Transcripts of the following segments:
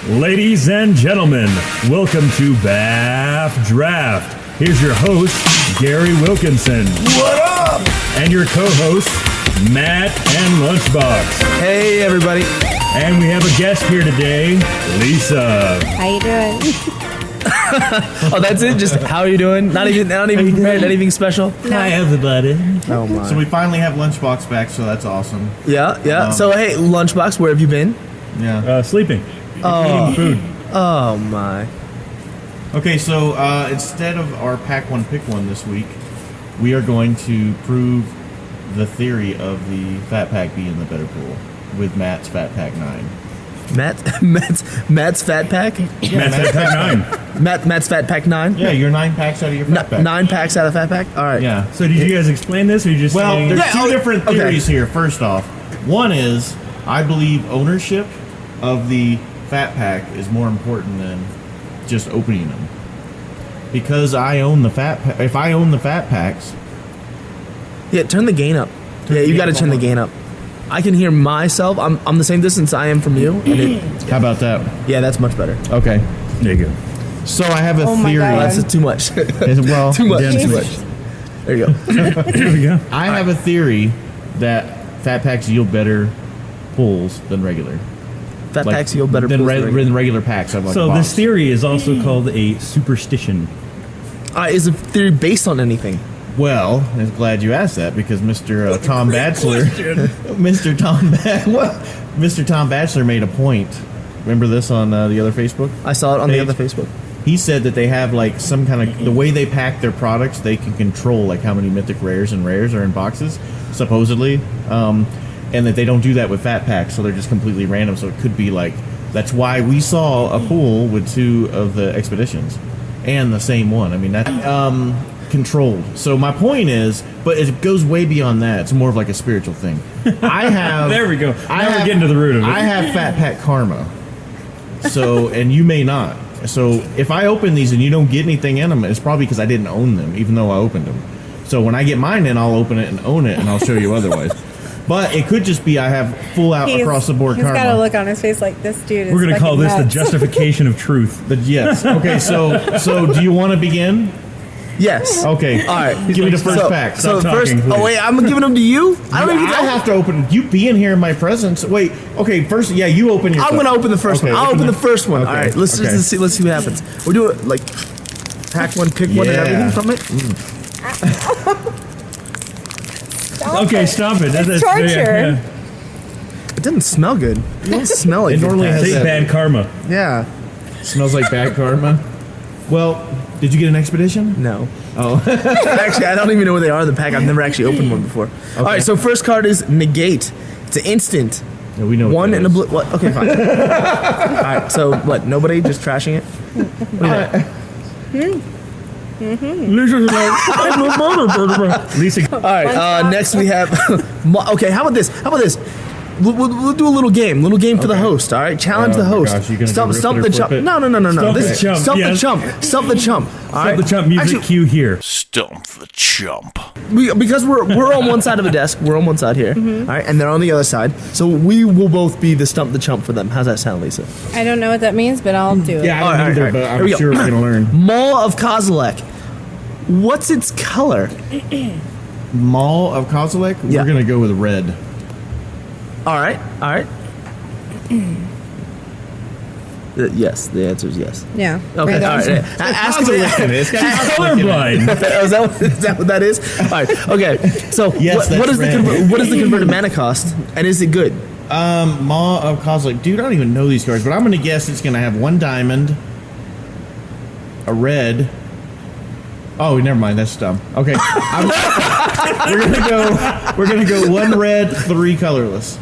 Ladies and gentlemen, welcome to BAF Draft. Here's your host, Gary Wilkinson. What up? And your co-hosts, Matt and Lunchbox. Hey, everybody. And we have a guest here today, Lisa. How you doing? Oh, that's it? Just how are you doing? Not even prepared anything special? Hi, everybody. Oh, my. So we finally have Lunchbox back, so that's awesome. Yeah. So, hey, Lunchbox, where have you been? Yeah. Sleeping. Oh. Eating food. Oh, my. Okay, so instead of our Pack 1 Pick 1 this week, we are going to prove the theory of the Fat Pack being the better pool with Matt's Fat Pack 9. Matt's Fat Pack? Yeah, Matt's Fat Pack 9. Matt's Fat Pack 9? Yeah, you're 9 packs out of your Fat Pack. 9 packs out of Fat Pack? All right. Yeah. So did you guys explain this, or you just saying... There's two different okay. theories here. First off, one is I believe ownership of the Fat Pack is more important than just opening them. Because I own the Fat Pack. If I own the Fat Packs... Yeah, turn the gain up. Yeah, you got to turn the gain up. I can hear myself. I'm the same distance I am from you. And How about that? yeah, that's much better. Okay. There you go. So I have a Oh my theory. God. That's too much. Well, too much. yeah, Too much. There you go. Here we go. I have a theory that Fat Packs yield better pulls than regular. Fat Like, packs yield better than, pulls than regular packs. Like So box. this theory is also called a superstition. Is a theory based on anything? Well, I'm glad you asked that because Mr. Tom Batchelor, Mr. Tom Batchelor made a point. Remember this on the other Facebook? I saw it on the Page? other Facebook. He said that they have like some kind of the way they pack their products, they can control like how many mythic rares and rares are in boxes, supposedly, and that they don't do that with Fat Packs, so they're just completely random. So it could be like that's why we saw a pool with 2 of the expeditions and the same one. I mean that controlled. So my point is, but it goes way beyond that. It's more of like a spiritual thing. I have There we go. Now we're getting to the root of it. I have Fat Pack karma. So, and you may not. So, if I open these and you don't get anything in them, it's probably because I didn't own them, even though I opened them. So, when I get mine in, I'll open it and own it, and I'll show you otherwise. But it could just be I have full out across the board karma. He's got a look on his face like this dude is We're going to call fucking this the nuts. justification of truth. But yes. Okay. So do you want to begin? Yes. Okay. All right. Give me the first pack. So Stop first, talking, please. wait, I'm giving them to you. I don't even. I have to open. You being here in my presence. Wait. Okay. First, yeah, you open your. I'm gonna open the first Okay, one. I'll open the first one. Okay, All right. Let's okay. just see. Let's see what happens. We'll do it like pack one, pick one, and Yeah. everything from it. Okay, stop it. It's torture. It doesn't smell good. It doesn't smell like It normally good has packs. Take that- bad karma. Yeah. Smells like bad karma. Well, did you get an expedition? No. Oh. Actually, I don't even know where they are in the pack. I've never actually opened one before. All right. So first card is negate. It's an instant. Yeah, we know. One what and that a is. blue. What? Okay, fine. All right. So what? Nobody just trashing it. Lisa, All right. Next we have. Okay. How about this? We'll do a little game. For the host. All right. Challenge Oh the my host. gosh, you gonna Stump do rip it the or chump. flip it? No. Stump This the is chump, Stump the yes. chump. Stump the chump. All stop right. the chump music Actually, cue here. Stump the chump. because we're on one side of a desk. We're on one side here. All right, and they're on the other side. So we will both be the stump the chump for them. How's that sound, Lisa? I don't know what that means, but I'll do it. Yeah, I All don't right, either, all right. but Here I'm we go. sure we're gonna learn. Maul of Kozilek. What's its color? Maul of Kozilek. Yeah. We're gonna go with red. All right. Yes, the answer is yes. Yeah. Okay, Right all on. right. Ask me. This guy's Colorblind. Is that what that is? All right. Okay. So Yes, what is that's the red. what is the converted mana cost, and is it good? Maw of Kozilek. Dude, I don't even know these cards, but I'm gonna guess it's gonna have 1 diamond, a red. Oh, never mind. That's dumb. Okay, we're gonna go 1 red, 3 colorless.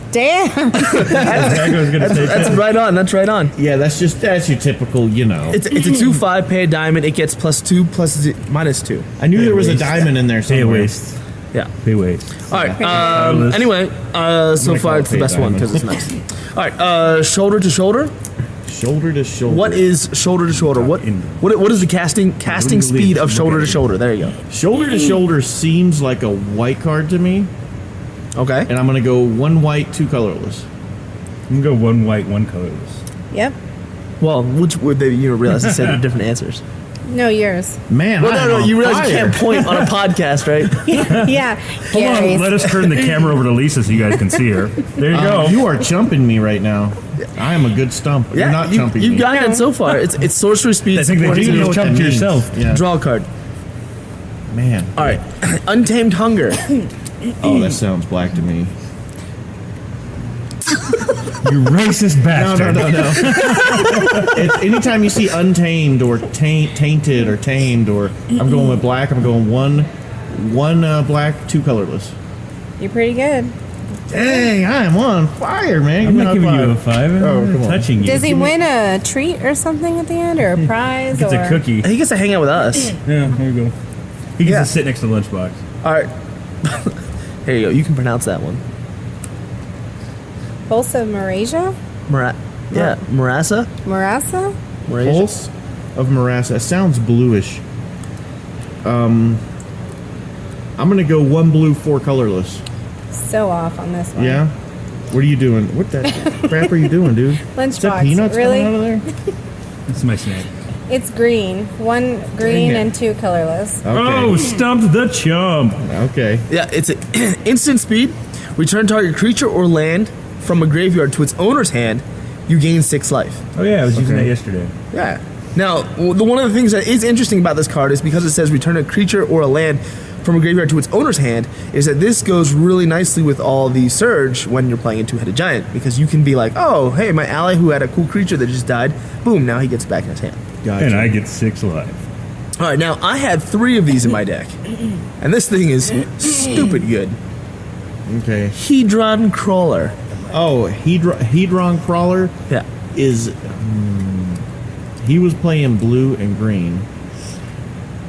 Damn. That's right on. That's right on. Yeah, that's your typical, you know. It's a 2/5, pay a diamond. It gets +2 -2. I knew there was a waste. diamond in there Pay somewhere. waste. Yeah. Pay waste. All right. Colorless. Anyway, so gonna far call it's it the pay best one diamond. because it's nice. All right. Shoulder to shoulder. Shoulder to shoulder. What is shoulder to shoulder? What is the casting speed of shoulder to shoulder? There you go. Shoulder to shoulder seems like a white card to me, Okay. and I'm gonna go 1 white, 2 colorless. I'm gonna go one white, one colorless. Yep. Well, which would they? You realize they said different answers. No, yours. Man, Well, I'm no, on you realize you fire. can't point on a podcast, right? Yeah. Hold on, Gary's. let us turn the camera over to Lisa so you guys can see her. There you go. You are chumping me right now. I am a good stump. You're not chumping You've me. gotten it so far. It's sorcery speed. I think they support, do You know know what jump that to means. yourself. Yeah. Draw a card. Man. All right. Untamed Hunger. Oh, that sounds black to me. You racist bastard. No. It's anytime you see untamed or tainted or tamed, or I'm going with black. I'm going one black, two colorless. You're pretty good. Dang, I am on fire, man. I'm Give not me giving high you a five. 5. I'm Oh, come on. touching you. Does he Give me- win a treat or something at the end, or a prize? It's or a cookie. He gets to hang out with us. Yeah, there you go. He gets Yeah. to sit next to the lunchbox. All right. Here you go. You can pronounce that one. Pulse of Marasia? Marassa? Marassa? Marasia? Pulse of Marassa. It sounds bluish. I'm gonna go one blue, four colorless. So off on this one. Yeah. What are you doing? What the crap are you doing, dude? Is that Lunchbox. peanuts Really? coming out of there? That's my snack. It's green. One green Dang it. and two colorless. Okay. Oh, stumped the chump. Okay. Yeah, it's an instant speed. Return target creature or land from a graveyard to its owner's hand. You gain 6 life. Oh, yeah, I was using Okay. that yesterday. Yeah. Now, one of the things that is interesting about this card is because it says return a creature or a land from a graveyard to its owner's hand, is that this goes really nicely with all the Surge when you're playing a two-headed giant, because you can be like, oh, hey, my ally who had a cool creature that just died, boom, now he gets it back in his hand. Gotcha. And I get 6 life. All right, now I had 3 of these in my deck, and this thing is stupid good. Okay. Hedron Crawler. Oh, Hedron Crawler Yeah. is. He was playing blue and green.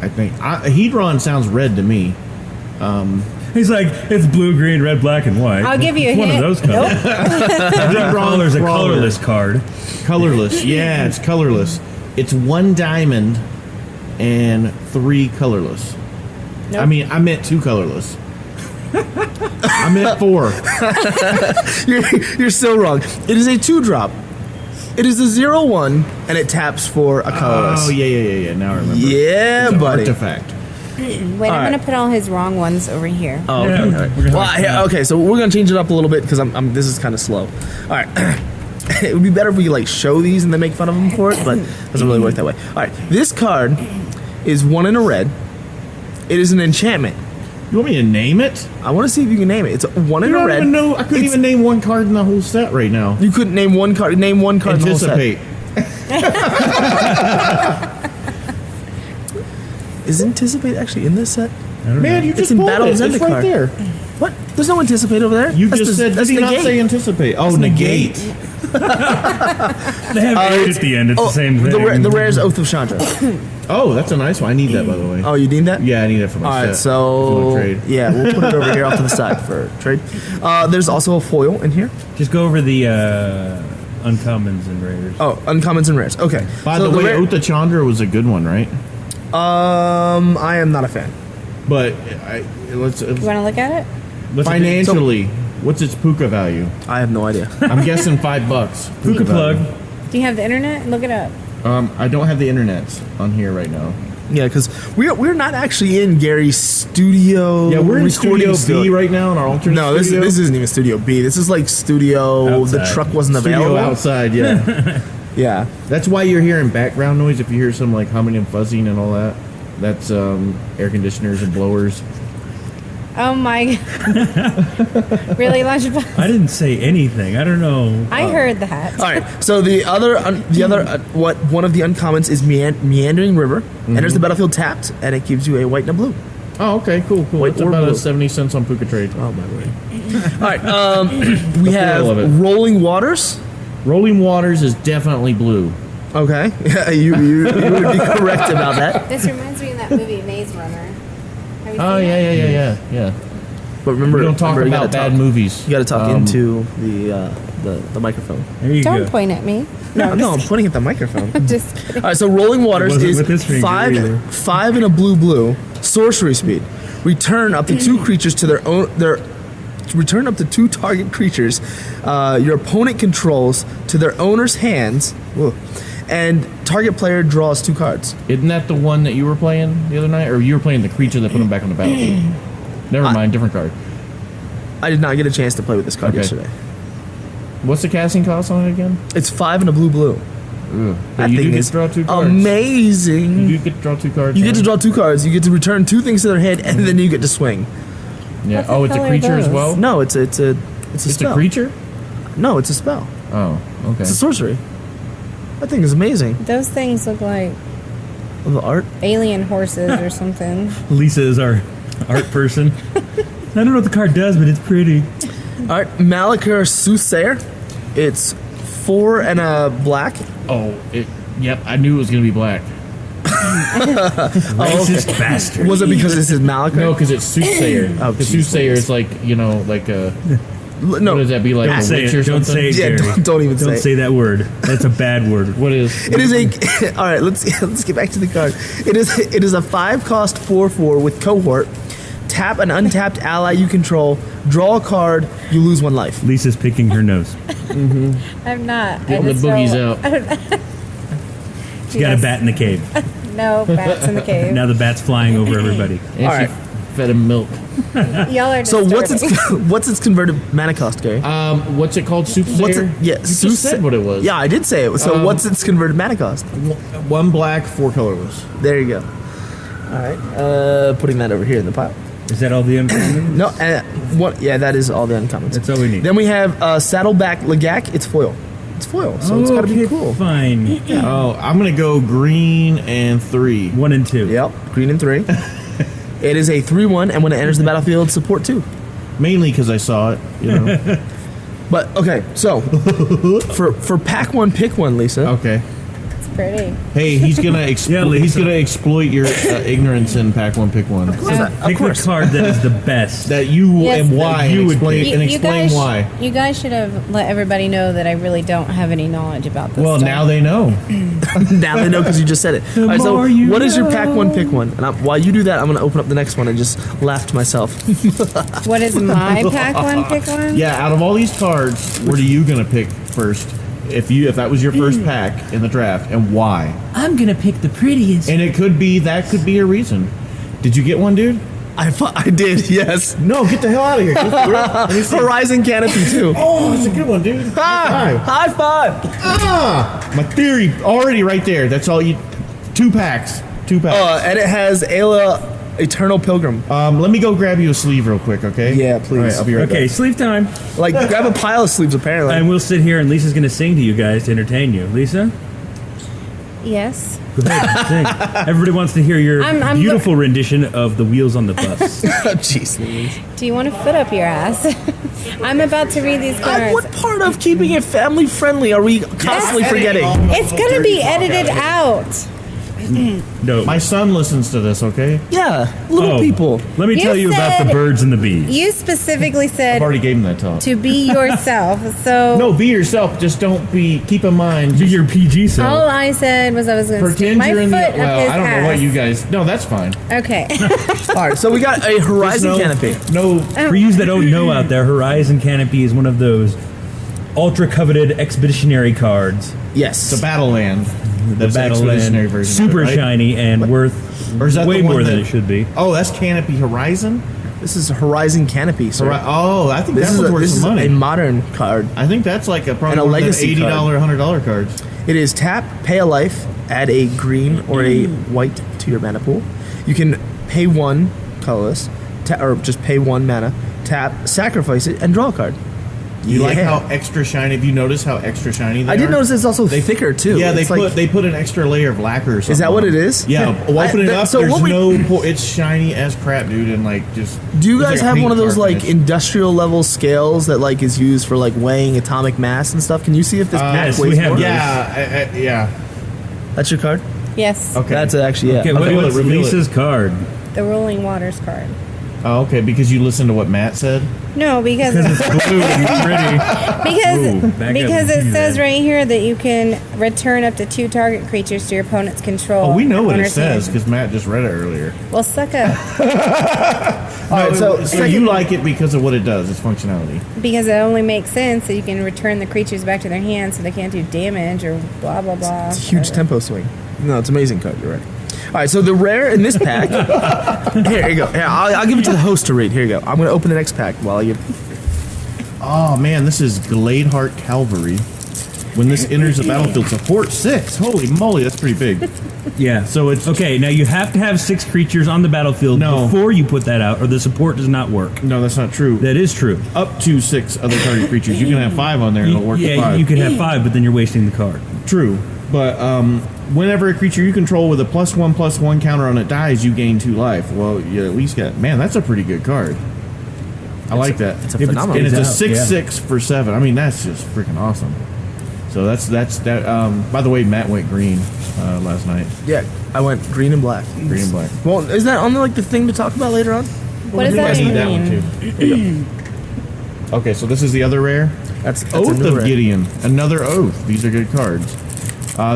I think Hedron sounds red to me. He's like, it's blue, green, red, black, and white. I'll give you a It's one hint. of those colors. Crawler's a Crawler. colorless card. Colorless. Yeah, it's colorless. It's 1 diamond and 3 colorless. Nope. I mean, I meant 2 colorless. I meant 4. You're still wrong. It is a 2-drop. It is a 0/1, and it taps for a colorless. Oh, yeah. Now I remember. Yeah, It's an buddy. artifact. Wait, I'm right. going to put all his wrong ones over here. Oh, Yeah, okay. we're gonna Well, have yeah, okay, so we're gonna change it up a little bit because I'm this is kind of slow. All right, it would be better if we like show these and then make fun of them for it, but it doesn't really work that way. All right, this card is 1 in a red. It is an enchantment. You want me to name it? I want to see if you can name it. It's 1 in You a don't red. even know. I couldn't It's- even name one card in the whole set right now. You couldn't name one card. Name one card. In the whole set. Anticipate. Is anticipate actually in this set? Man, you It's just in pulled Battle it. of Zendikar. It's right there. What? There's no anticipate over there. You That's just the- said. that's Did he not negate. say anticipate? Oh, That's negate. They have 8 at the end. It's the same thing. The rare is Oath of Chandra. Oh, that's a nice one. I need that, by the way. Oh, you need that? Yeah, I need it for my All set. right, If so you wanna trade. yeah, we'll put it over here off to the side for trade. There's also a foil in here. Just go over the uncommons and rares. Oh, uncommons and rares. Okay. By So the way, rare- Oath of Chandra was a good one, right? I am not a fan. But let's You want to look at it? What's it- financially, what's its puka value? I have no idea. I'm guessing $5. Puka plug. value. Do you have the internet? Look it up. I don't have the internet on here right now. Yeah, because we're not actually in Gary's studio. Yeah, we're in recording Studio B right now in our alternate No, this studio. isn't even Studio B. This is like Studio. The Outside. truck wasn't Studio available. outside, yeah. Yeah. That's why you're hearing background noise. If you hear some like humming and fuzzing and all that, that's air conditioners and blowers. Oh my. Really, Lunchbox? I didn't say anything. I don't know. I heard that. All right. So the other one of the uncommons is Meandering River. Enters the battlefield tapped, and it gives you a white and a blue. Oh, okay, cool. Wait, It's or about blue. 70 cents on Puka Trade. Oh my word. All right. We have of it. Rolling Waters. Rolling Waters is definitely blue. Okay. Yeah, you would be correct about that. This reminds me of that movie Maze Runner. Have you Oh, seen it? yeah. But remember, We don't talk remember, you about gotta bad movies. You got to talk into the microphone. There you Don't go. point at me. No, I'm pointing at the microphone. Just kidding. All right, so Rolling Waters wasn't is with this finger either. 5 and a blue, sorcery speed. Return up to 2 creatures to their return up to 2 target creatures your opponent controls to their owner's hands. Whoa, and target player draws 2 cards. Isn't that the one that you were playing the other night? Or you were playing the creature that put him back on the battlefield? Never mind, different card. I did not get a chance to play with this card yesterday. What's the casting cost on it again? It's 5 and a blue. But you do get to draw 2 cards. Amazing. You do get to draw 2 cards. You get to draw 2 cards. You get to return 2 things to their hand, and then you get to swing. Yeah. What the Oh, it's a hell are creature as those? well? No, it's a spell. It's a creature? No, it's a spell. Oh, okay. It's a sorcery. That thing is amazing. Those things look like The art. alien horses or something. Lisa is our art person. I don't know what the card does, but it's pretty. All right, Malakir Soothsayer. It's 4 and a black. Oh, yep, I knew it was going to be black. Racist bastard. Was it because this is Malakir? No, because it's Soothsayer. Oh, the geez. Soothsayer is like, like a... No. What does that be, like Don't a say witch it. or Don't something? say it, Yeah, Gary. don't even Don't say say that word. That's a bad word. What is... It is a. All right, let's get back to the card. It is a 5-cost 4/4 with cohort. Tap an untapped ally you control. Draw a card. You lose 1 life. Lisa's picking her nose. I'm not. Getting the boogies out. She's got a bat in the cave. No, bats in the cave. Now the bat's flying over everybody. And All she right. fed him milk. Y'all are So disturbing. what's its converted mana cost, Gary? What's it called? Soothsayer? What's it? Yeah, You just said what it was. Yeah, I did say it. So what's its converted mana cost? 1 black, 4 colorless. There you go. All right, putting that over here in the pile. Is that all the uncommons? No, what? Yeah, that is all the uncommons. That's all we need. Then we have Saddleback Legak. It's foil. It's foil, so it's got to be cool. Fine. Oh, I'm going to go green and 3. 1 and 2. Yep, green and 3. It is a 3/1, and when it enters the battlefield, support 2. Mainly because I saw it, But okay, so for pack 1, pick 1, Lisa. Okay. It's pretty. Hey, he's gonna Yeah, Lisa. he's gonna exploit your ignorance in pack 1, pick 1. Pick the card that is the best. That you Yes. and why You and would explain pick. and explain why. You guys should have let everybody know that I really don't have any knowledge about this. Well, stuff. now they know. Now they know because you just said it. All right, so more you what is your pack know. 1, pick 1? And while you do that, I'm going to open up the next one and just laugh to myself. What is my pack 1, pick 1? Yeah, out of all these cards, what are you gonna pick first? If that was your first pack in the draft, and why? I'm gonna pick the prettiest. And that could be a reason. Did you get one, dude? I did, yes. No, get the hell out of here. Let me see. Horizon Canopy, too. Oh, that's a good one, dude. High five. My theory already right there. That's all you. 2 packs. 2 packs. And it has Ayla Eternal Pilgrim. Let me go grab you a sleeve real quick, okay? Yeah, please. All right, I'll be right Okay, back. sleep time. Like, grab a pile of sleeves, apparently. And we'll sit here and Lisa's gonna sing to you guys to entertain you. Lisa? Yes. Go ahead, sing. Everybody wants to hear your I'm beautiful rendition of the Wheels on the Bus. Jeez Louise. Do you want a foot up your ass? I'm about to read these cards. What part of keeping it family friendly are we constantly forgetting? It's gonna be edited out. No. My son listens to this, okay? Yeah, little people. Let me You tell you about the said- birds and the bees. You specifically I've said already gave him that talk. to be yourself. So No, be yourself. Just don't be. Keep in mind. Do your PG self. all I said was I was going to stick Pretend my you're in foot the. up Well, his I don't ass. know what you guys. No, that's fine. Okay. All right, so we got a Horizon Just Canopy. No. For you that don't know out there, Horizon Canopy is one of those ultra coveted expeditionary cards. Yes. The Battleland. The That's the expeditionary Battleland, version. super of it, right? shiny and worth Or is that way the one more than that- it should be. Oh, that's Canopy Horizon. This is a Horizon Canopy, sir. Oh, I think This that is, one's worth this is some money. a modern card. I think that's like probably And a one of the legacy $80, card. $100 cards. It is tap, pay a life, add a green or a white to your mana pool. You can pay 1 colorless, or just pay 1 mana, tap, sacrifice it, and draw a card. You like Yeah. how extra shiny? Have you noticed how extra shiny they are? I did notice it's also thicker too. Yeah, It's like- they put an extra layer of lacquer or something. Is that what on it is? Yeah, wiping it up. So There's what it's shiny as crap, dude, and like just. do you it's guys like a have paint one of those car like finish. industrial level scales that like is used for like weighing atomic mass and stuff? Can you see if this pack yes, weighs we have more? those. Yeah, yeah. That's your card. Yes. Okay. That's actually yeah. Okay, Okay, what's reveal it. Lisa's card? The Rolling Waters card. Oh, okay, because you listened to what Matt said. No, because It's blue and pretty. Ooh, back because up. it says right here that you can return up to 2 target creatures to your opponent's control. Oh, we know what it owner's says hand. because Matt just read it earlier. Well, suck up. All right, so you like it because of what it does, its functionality. Because it only makes sense that you can return the creatures back to their hands so they can't do damage or blah, blah, blah. it's a huge tempo swing. No, it's an amazing card. You're right. All right, so the rare in this pack. Here you go. Here, I'll give it to the host to read. Here you go. I'm going to open the next pack while you. Oh man, this is Gladeheart Cavalry. When this enters the battlefield, support 6. Holy moly, that's pretty big. Yeah. So it's Okay, now you have to have 6 creatures on the battlefield No. before you put that out, or the support does not work. No, that's not true. That is true. Up to 6 other target creatures. You can have 5 on there and it'll work Yeah, to 5. you could have 5, but then you're wasting the card. True. But whenever a creature you control with a +1/+1 counter on it dies, you gain 2 life. Well, you at least get. Man, that's a pretty good card. I like that. It's a If it's- phenomenal. And it's a out, 6/6 for 7. I mean, that's just freaking awesome. So that's that. By the way, Matt went green last night. Yeah, I went green and black. Green and black. Well, is that on the thing to talk about later on? What does I that need that mean? one too. Okay, so this is the other rare. That's a Oath new of rare. Gideon. Another oath. These are good cards.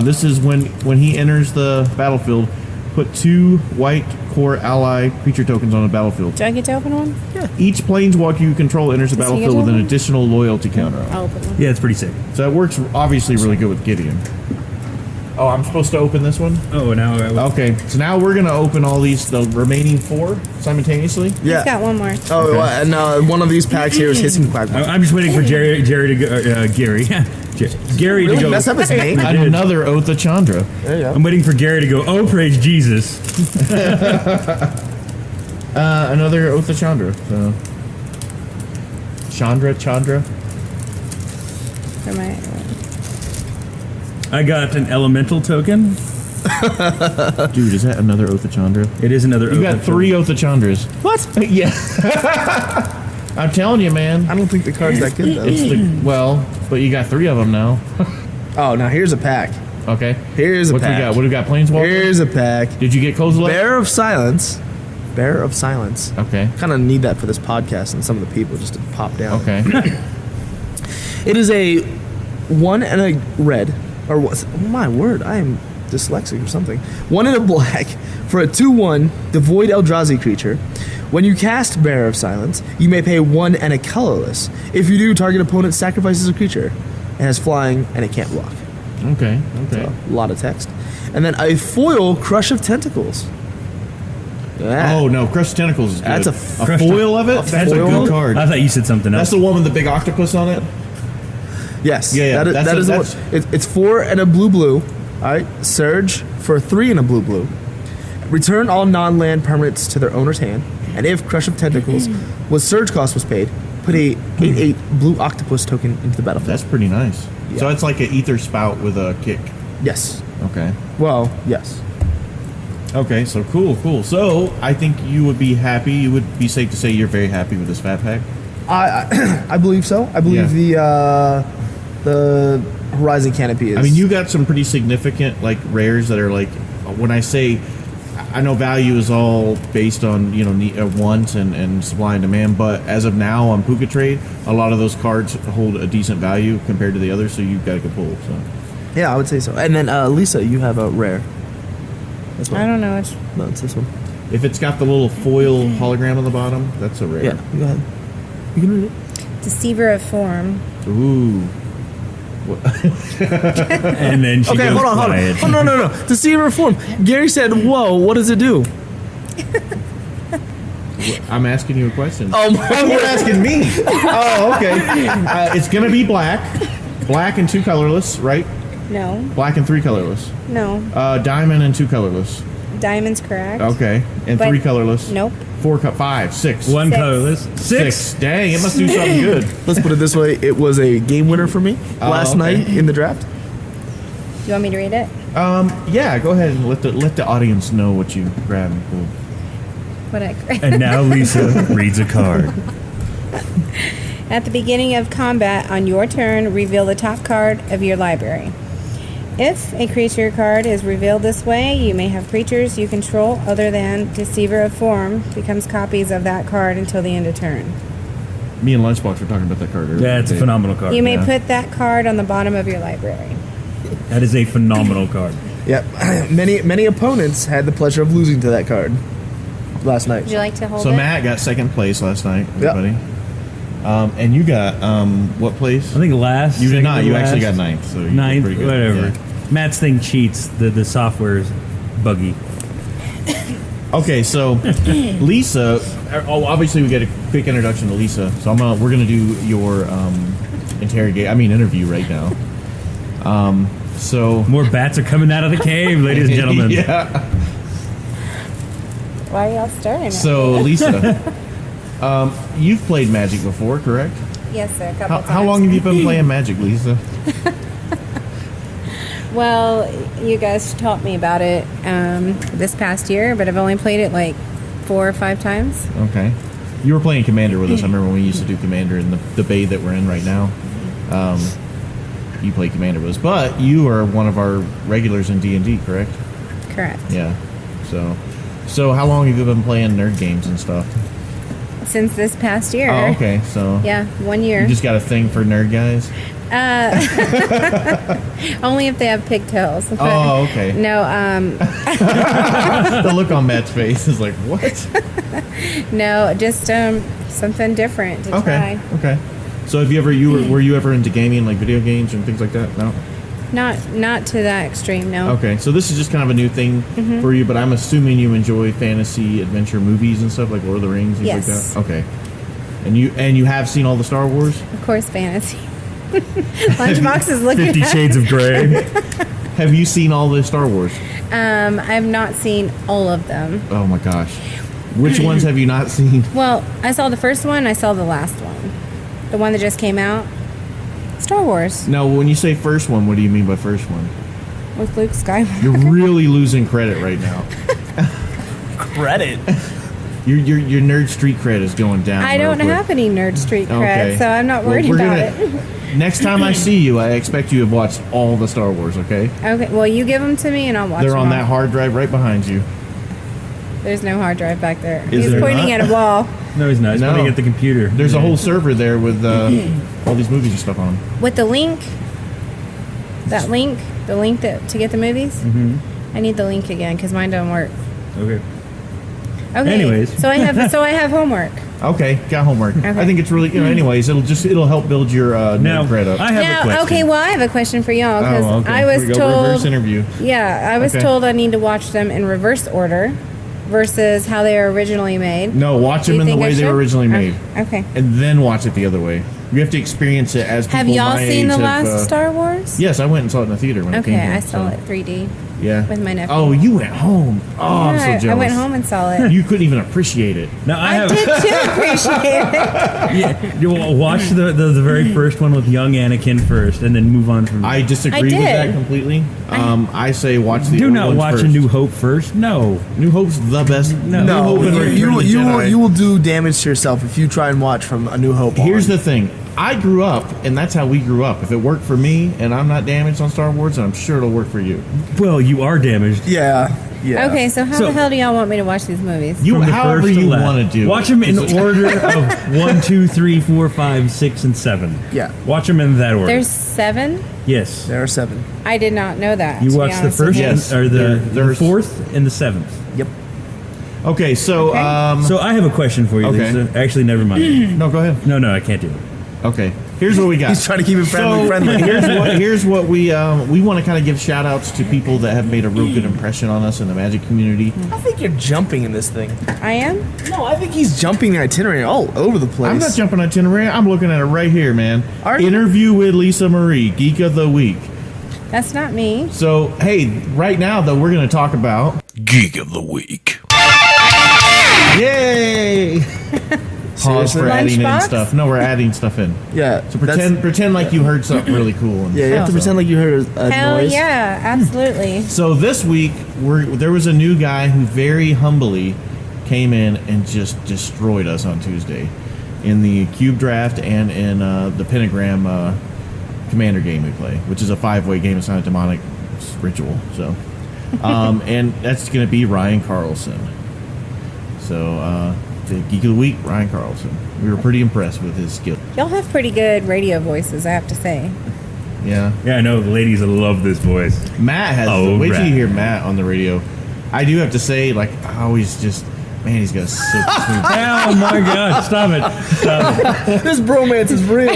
This is when he enters the battlefield, put 2 white core ally creature tokens on the battlefield. Do I get to open one? Each planeswalker you control enters the Does he get battlefield with an one? additional loyalty counter. I'll open one. Yeah, it's pretty sick. So it works obviously really good with Gideon. Oh, I'm supposed to open this one? Oh, now Okay, so now we're going to open all these, the remaining 4 simultaneously. Yeah. He's got one more. Oh, Okay. and one of these packs here is hissing quack. I'm just waiting for Jerry to go. Gary. Gary Really to go. mess up his name? I did. Another Oath of Chandra. There you go. I'm waiting for Gary to go. Oh, praise Jesus! Another Oath of Chandra. So. Chandra. For my, I got an elemental token. Dude, is that another Oath of Chandra? It is another. You Oath got of 3 Oath of Chandras. What? Yeah. I'm telling you, man. I don't think the card's that good, though. Well, but you got 3 of them now. Oh, now here's a pack. Okay. Here's a What pack. we got? What do we got? Planeswalker? Here's a pack. Did you get Kozilek? Bear of Silence. Bear of Silence. Okay. Kind of need that for this podcast and some of the people just to pop down. Okay. It is a 1 and a red. Or what? Oh my word, I am dyslexic or something. 1 and a black for a 2/1 devoid Eldrazi creature. When you cast Bear of Silence, you may pay 1 and a colorless. If you do, target opponent sacrifices a creature. It has flying and it can't block. Okay. So, a lot of text. And then a foil Crush of Tentacles. Yeah. Oh no, Crush Tentacles is good. That's a foil of it. That's a foil? good card. I thought you said something else. That's the one with the big octopus on it. Yes. Yeah, yeah, That is the one. It's 4 and a blue. All right. Surge for 3 and a blue. Return all non-land permanents to their owner's hand. And if Crush of Tentacles was surge cost was paid, put a 8/8 blue octopus token into the battlefield. That's pretty nice. Yeah. So it's like an ether spout with a kick. Yes. Okay. Well, yes. Okay, so cool. So I think you would be happy. You would be safe to say you're very happy with this Fat Pack. I believe so. I believe the Horizon Canopy is. I mean, you got some pretty significant like rares that are like, when I say, I know value is all based on wants and supply and demand, but as of now on Puka Trade, a lot of those cards hold a decent value compared to the others, so you've got a good pull. So Yeah, I would say so. And then Lisa, you have a rare. This one. I don't know. It's, No, it's this one. if it's got the little foil hologram on the bottom, that's a rare. Yeah, go ahead. You can read it. Deceiver of Form. Ooh. and then she Okay, goes hold on. quiet. Oh, no. Deceiver form. Gary said, "Whoa, what does it do?" I'm asking you a question. Oh, you're asking me. Oh, okay. It's gonna be black and 2 colorless, right? No. Black and 3 colorless. No. Diamond and 2 colorless. Diamond's correct. Okay, and But- 3 colorless. Nope. 5, 6. One Six. colorless. 6. Dang, it must do something good. let's put it this way: it was a game winner for me last okay. night in the draft. Do you want me to read it? Yeah, go ahead and let the audience know what you grabbed and pulled. What I And now Lisa reads a card. At the beginning of combat on your turn, reveal the top card of your library. If a creature card is revealed this way, you may have creatures you control other than Deceiver of Form becomes copies of that card until the end of turn. Me and Lunchbox were talking about that card earlier. Yeah, it's a phenomenal card. You may yeah. put that card on the bottom of your library. That is a phenomenal card. Yep. Many opponents had the pleasure of losing to that card last night. Would you like to hold So it? Matt got second place last night, Yep. everybody. And you got what place? I think last. You did second not. to You last. actually got ninth. So you did Ninth, pretty good. whatever. Yeah. Matt's thing cheats. The software is buggy. Okay, so Lisa. Oh, obviously we get a quick introduction to Lisa. So we're gonna do your interview right now. So More bats are coming out of the cave, ladies and gentlemen. yeah. Why are y'all starting? So Lisa, you've played Magic before, correct? Yes, sir. A couple times. How long have you been playing Magic, Lisa? Well, you guys taught me about it this past year, but I've only played it like 4 or 5 times. Okay. You were playing Commander with us. I remember when we used to do Commander in the bay that we're in right now. You played Commander with us, but you are one of our regulars in D&D, correct? Correct. Yeah. So how long have you been playing nerd games and stuff? Since this past year. Oh, okay. So Yeah, 1 year. you just got a thing for nerd guys? Only if they have pigtails. But Oh, okay. No, The look on Matt's face is like, what? no, just something different to Okay. try. Okay. So have were you ever into gaming, like video games and things like that? No. Not to that extreme, no. Okay, so this is just kind of a new thing for you, but I'm assuming you enjoy fantasy adventure movies and stuff like Lord of the Rings, things Yes. like that. Okay, and you have seen all the Star Wars? Of course, fantasy. Lunchbox is looking 50 at Shades of Grey. Have you seen all the Star Wars? I've not seen all of them. Oh my gosh, which ones have you not seen? Well, I saw the first one. I saw the last one. The one that just came out. Star Wars No, when you say first one, what do you mean by first one? with Luke Skywalker. You're really losing credit right now. Credit. Your nerd street cred is going down. I real don't quick. have any nerd street cred, Okay. so I'm not Well, worried we're about gonna- it. Next time I see you, I expect you to have watched all the Star Wars. Okay? Okay, well, you give them to me and I'll watch They're them on all. that hard drive right behind you. There's no hard drive back there. Is He's there pointing not? at a wall. No, he's not. He's No. pointing at the computer. There's a whole server there with all these movies and stuff on them. With the link, the link to get the movies. Mm-hmm. I need the link again because mine don't work. Okay. Okay. Anyways. so I have homework. Okay, got homework. Okay. I think it's really, anyways, it'll help build your Now, nerd cred up. I have a Now, question. okay, well, I have a question for y'all because Oh, okay. I was Here we go, reverse told. interview. Yeah, I was Okay. told I need to watch them in reverse order versus how they were originally made. No, watch Do them you in the think I way they were should? originally made, Okay. and then watch it the other way. You have to experience it as people Have y'all my seen age the have, last Star Wars? Yes, I went and saw it in the theater when it came Okay, here. I saw so, it 3D. Yeah. with my nephew. Oh, you went home. Oh, I'm so Yeah, jealous. I went home and saw it. You couldn't even appreciate it. Now I did too appreciate it. Yeah, you watch the very first one with young Anakin first, and then move on from. I disagree I with did. that completely. I say watch the do old not ones watch first. A New Hope first. No. New Hope's the best. No. No, New Hope and Return of the Jedi. you will do damage to yourself if you try and watch from A New Hope. Here's on. the thing. I grew up, and that's how we grew up. If it worked for me, and I'm not damaged on Star Wars, then I'm sure it'll work for you. Well, you are damaged. Yeah. Okay, so how So- the hell do y'all want me to watch these movies? You, From the however first to you last. want to do. Watch them in It's- order of 1, 2, 3, 4, 5, 6, and 7. Yeah. Watch them in that order. There's 7? yes. There are 7. I did not know that. to You be watch the honest with first you. Yes. or the There's- 4th and the 7th. Yep. Okay, so Okay. So I have a question for you, Okay. Lisa. Actually, never mind. no, go ahead. No, I can't do it. Okay, here's what we got. He's trying to keep it friendly. So, friendly. here's what we want to kind of give shout outs to people that have made a real good impression on us in the Magic community. I think you're jumping in this thing. I am? No, I think he's jumping the itinerary all over the place. I'm not jumping itinerary. I'm looking at it right here, man. Are you? Interview with Lisa Marie, Geek of the Week. That's not me. So, hey, right now though, we're going to talk about Geek of the Week. yay. Pause for adding in Lunchbox? stuff. No, we're adding stuff in. Yeah. So pretend like you heard something really cool. And Yeah, you have to so- pretend like you heard a Hell noise. yeah, absolutely. So this week, there was a new guy who very humbly came in and just destroyed us on Tuesday in the Cube Draft and in the Pentagram Commander game we play, which is a 5-way game. It's not a demonic ritual. So, and that's going to be Ryan Carlson. So pick. Geek of the Week, Ryan Carlson. We were pretty impressed with his skill. Y'all have pretty good radio voices, I have to say. Yeah. Yeah, I know the ladies love this voice. Matt has. Wait till you hear Matt on the radio. I do have to say, like, I always just, man, he's got so smooth. Oh my God! Stop it! This bromance is real.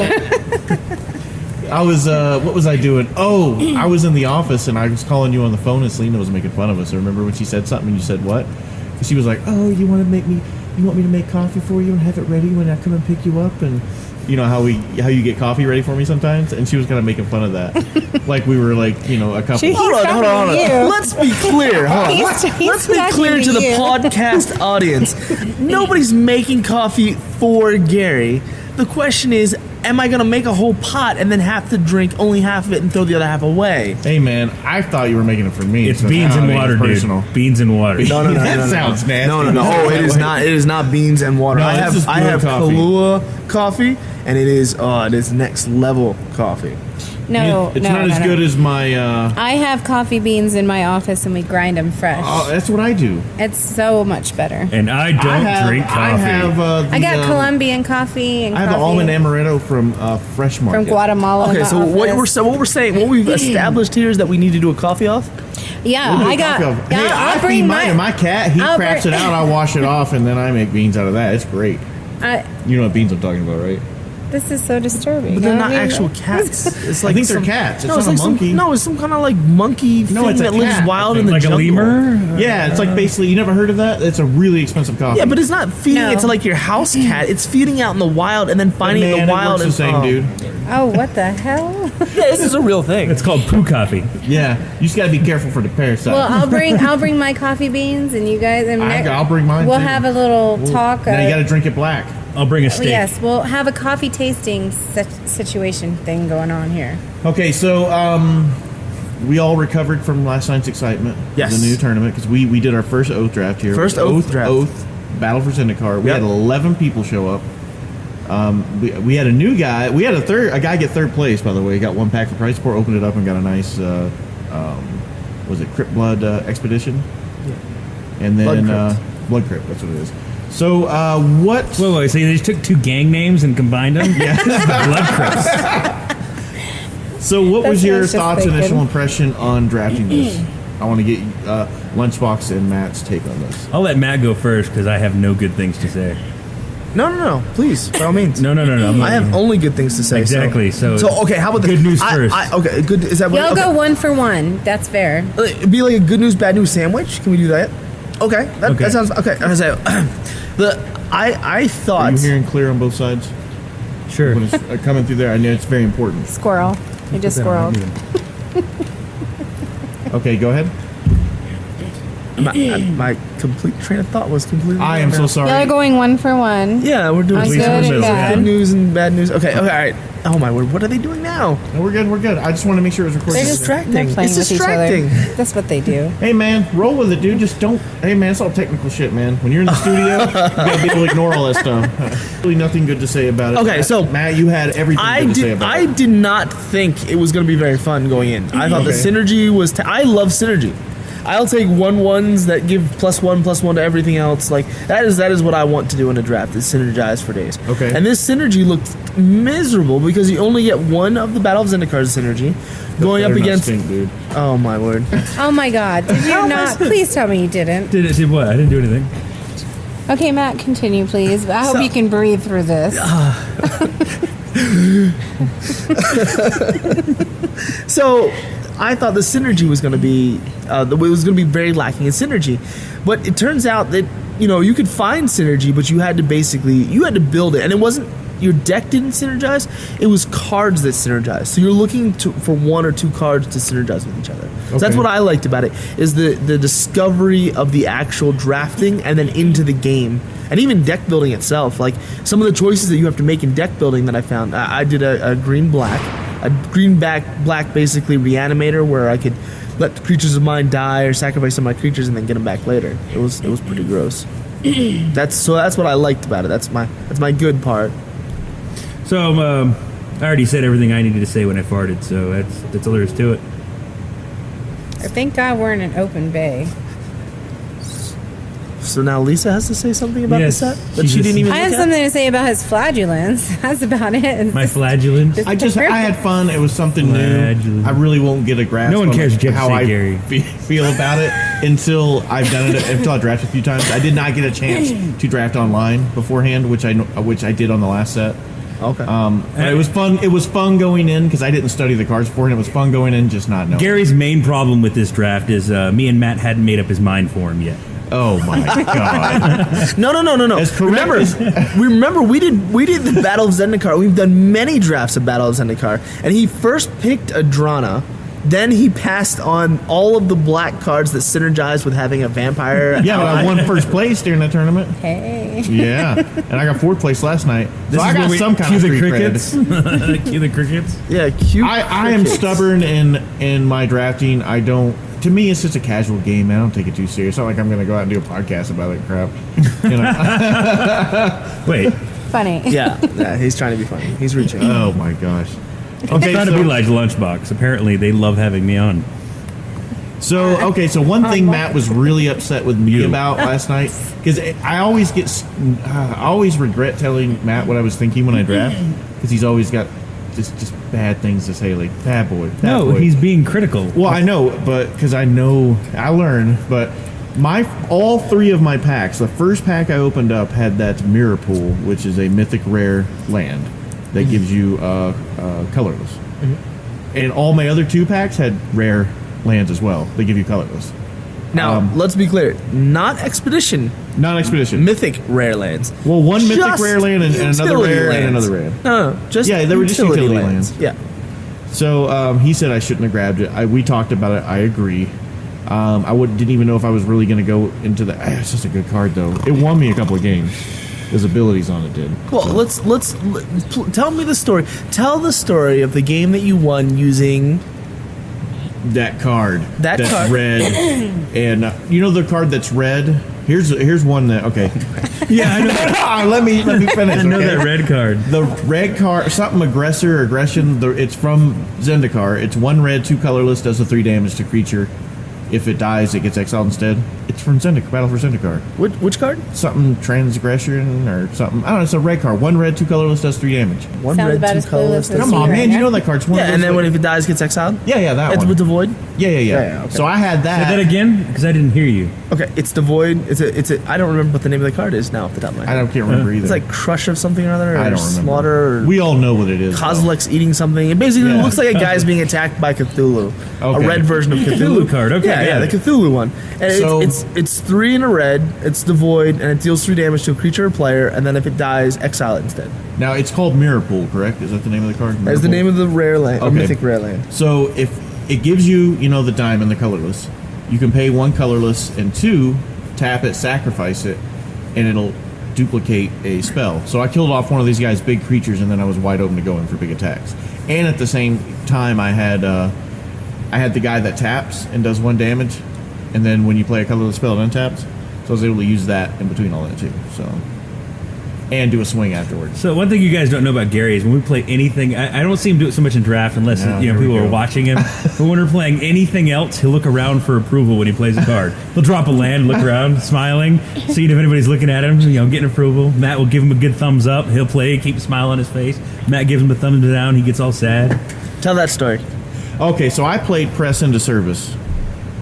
I was, what was I doing? Oh, I was in the office and I was calling you on the phone and Selena was making fun of us. I remember when she said something and you said what? And she was like, oh, you want me to make coffee for you and have it ready when I come and pick you up? And you know how you get coffee ready for me sometimes? And she was kind of making fun of that. Like we were like, a couple. Hold on. Let's be clear. Let's be clear to the podcast audience. Nobody's making coffee for Gary. The question is, am I going to make a whole pot and then have to drink only half of it and throw the other half away? Hey, man, I thought you were making it for me. It's beans and water, dude. Beans and water. No. That sounds nasty. No. Oh, it is not. It is not beans and water. No, I have coffee. Kahlua coffee, and it is next level coffee. It's not as good as my. I have coffee beans in my office and we grind them fresh. Oh, that's what I do. It's so much better. And I don't drink coffee. I got Colombian coffee and I have coffee almond amaretto from Fresh Market. from Guatemala. Okay, in so my office. what we're saying, what we've established here is that we need to do a coffee off. Yeah, Hey, I'll I bring feed mine to my cat. He I'll craps bring- it out. I wash it off, and then I make beans out of that. It's great. You know what beans I'm talking about, right? This is so disturbing. But they're I not mean, actual cats. It's like I think they're cats. It's not like a monkey. it's some kind of like monkey thing it's a that lives cat, wild I in think. the Like a jungle. lemur? Yeah, it's like basically, you never heard of that? It's a really expensive coffee. Yeah, but it's not feeding No. it to like your house cat. It's feeding out in the wild and then finding it in Man, the it wild. works the same, dude. Oh, what the hell? Yeah, this is a real thing. It's called poo coffee. Yeah, you just got to be careful for the parasite. Well, I'll bring my coffee beans and you guys. And I'll bring mine, We'll too. have a little talk. Now you got to drink it black. I'll bring a steak. Yes, we'll have a coffee tasting situation thing going on here. Okay, so we all recovered from last night's excitement. Yes. The new tournament, because we did our first Oath draft here. First Oath draft. Battle for Zendikar. We Yep. had 11 people show up. We had a new guy. We had a guy get third place, by the way. He got one pack for price support, opened it up, and got a nice, was it Crypt Blood Expedition? Yeah. And then Blood Crypt. Blood Crypt, that's what it is. So, what... Wait, so they just took two gang names and combined them? Yeah. Blood Crips. So, what That's was what I your was just thoughts, thinking. initial impression on drafting this? I want to get Lunchbox and Matt's take on this. I'll let Matt go first because I have no good things to say. No. Please, by all means. No. I have only good things to say. Exactly, so okay, how about good news I- first. okay, good. Is that what? Y'all okay. go 1 for 1. That's fair. It'd be like a good news, bad news sandwich. Can we do that? Okay, that sounds okay. I thought. Are you hearing clear on both sides? Sure. When it's coming through there, I know it's very important. Squirrel. You just squirreled. Okay, go ahead. my complete train of thought was completely. I am gone so now. sorry. Y'all are going 1 for 1. Yeah, we're doing On good, good and bad. good news and bad news. Okay, all right. Oh my word, what are they doing now? No, we're good. I just want to make sure it's recording. They're distracting. They're playing It's with each other. distracting. That's what they do. Hey, man, roll with it, dude. Just don't. Hey, man, it's all technical shit, man. When you're in the studio, you gotta be able to ignore all that stuff. Really nothing good to say about it. Okay, so Matt, you had everything good to say about I it. did not think it was going to be very fun going in. I thought the Okay. synergy was. I love synergy. I'll take 1/1s that give +1/+1 to everything else. Like that is what I want to do in a draft. Is synergize for days. Okay. And this synergy looked miserable because you only get one of the Battle of Zendikar's synergy going up Better not against. stink, dude. Oh my word! Oh my God. Did you not? Please tell me you didn't. Did what? I didn't do anything. Okay, Matt, continue, please. I hope So- you can breathe through this. So I thought the synergy was going to be it was going to be very lacking in synergy, but it turns out that you could find synergy, but you had to build it, and it wasn't your deck didn't synergize; it was cards that synergized. So you're looking for 1 or 2 cards to synergize with each other. So that's Okay. what I liked about it is the discovery of the actual drafting and then into the game. And even deck building itself, like some of the choices that you have to make in deck building that I found. I did a green-black basically reanimator where I could let the creatures of mine die or sacrifice some of my creatures and then get them back later. It was pretty gross. That's what I liked about it. That's my good part. So I already said everything I needed to say when I farted, so that's all there is to it. Thank God we're in an open bay. So now Lisa has to say something about Yes, the set that she she just- didn't even I have look at? something to say about his flatulence. That's about it. My flagellants. This- I had fun. It was something new. I really won't get a grasp. No one cares what you have to how say, I Gary. feel about it until I've done it. Until I drafted a few times. I did not get a chance to draft online beforehand, which I did on the last set. Okay. But it was fun. It was fun going in because I didn't study the cards beforehand. It was fun going in, just not knowing. Gary's main problem with this draft is me and Matt hadn't made up his mind for him yet. Oh my god! No. As correct Remember, we did the Battle of Zendikar. We've done many drafts of Battle of Zendikar, and he first picked Adrana. Then he passed on all of the black cards that synergized with having a vampire. Yeah, but I won first place during that tournament. Hey. Yeah, and I got fourth place last night. So I is got where we some kind cue of the street crickets. cred. Cue the crickets. Yeah, cute. I am stubborn in my drafting. I don't. To me, it's just a casual game. Man. I don't take it too serious. It's not like I'm going to go out and do a podcast about it. Crap. You know? Wait. Funny. Yeah, he's trying to be funny. He's reaching. Oh my gosh. I'm trying to be like Lunchbox. Apparently, they love having me on. So one thing Matt was really upset with me You. about last night, because I always regret telling Matt what I was thinking when I draft, because he's always got just bad things to say, like bad boy. No, he's being critical. Well, I know, but because I learn, but all three of my packs, the first pack I opened up had that Mirror Pool, which is a mythic rare land that gives you colorless. And all my other two packs had rare lands as well. They give you colorless. Now, let's be clear. Not Expedition. Not Expedition. Mythic rare lands. Well, one mythic Just rare land and another utility rare and lands. another rare. No, just Yeah, they were just utility lands. Yeah. So he said I shouldn't have grabbed it. We talked about it. I agree. I didn't even know if I was really going to go into the. It's just a good card though. It won me a couple of games. His abilities on it did. Well, let's tell me the story. Tell the story of the game that you won using That card. That that's card. red. And you know the card that's red. Here's one that okay. Yeah, I know. let me finish. I know okay? that red card. The red card, something aggression. It's from Zendikar. It's 1 red, 2 colorless, does a 3 damage to creature. If it dies, it gets exiled instead. It's from Zendikar, Battle for Zendikar. which card? Something transgression or something. I don't know. It's a red card. 1 red, 2 colorless, does 3 damage. One Sounds red, about 2 as clueless colorless. as Come you on, right man. You now. know that card's one. Yeah, of and those then like- if it dies, gets exiled. Yeah, that It's one. with the void. Yeah. Yeah, okay. So I had Say that that. again, because I didn't hear you. Okay, it's the void. It's a. I don't remember what the name of the card is now off the top of my head. Can't remember either. It's like Crush of something or other, or I don't remember. Slaughter, or We all know what it is. though. Kozilek's eating something. It basically Yeah. looks like a guy's being attacked by Cthulhu. Okay. A red version of Cthulhu. Cthulhu card, okay, Yeah, got the it. Cthulhu one. And So- it's 3 in a red. It's the void, and it deals 3 damage to a creature or player. And then if it dies, exile it instead. Now it's called Mirror Pool, correct? Is that the name of the card? That's the name of the rare land, or Okay. mythic rare land. So if it gives you, the diamond, the colorless, you can pay 1 colorless and 2, tap it, sacrifice it, and it'll duplicate a spell. So I killed off one of these guys' big creatures, and then I was wide open to go in for big attacks. And at the same time, I had the guy that taps and does 1 damage, and then when you play a colorless spell, it untaps. So I was able to use that in between all that too. So. And do a swing afterwards. So one thing you guys don't know about Gary is when we play anything, I don't see him do it so much in draft unless No, here we people are go. watching him. But when we're playing anything else, he'll look around for approval when he plays a card. He'll drop a land, look around, smiling, seeing if anybody's looking at him, getting approval. Matt will give him a good thumbs up. He'll play, keep a smile on his face. Matt gives him a thumbs down. He gets all sad. Tell that story. Okay, so I played Press into Service.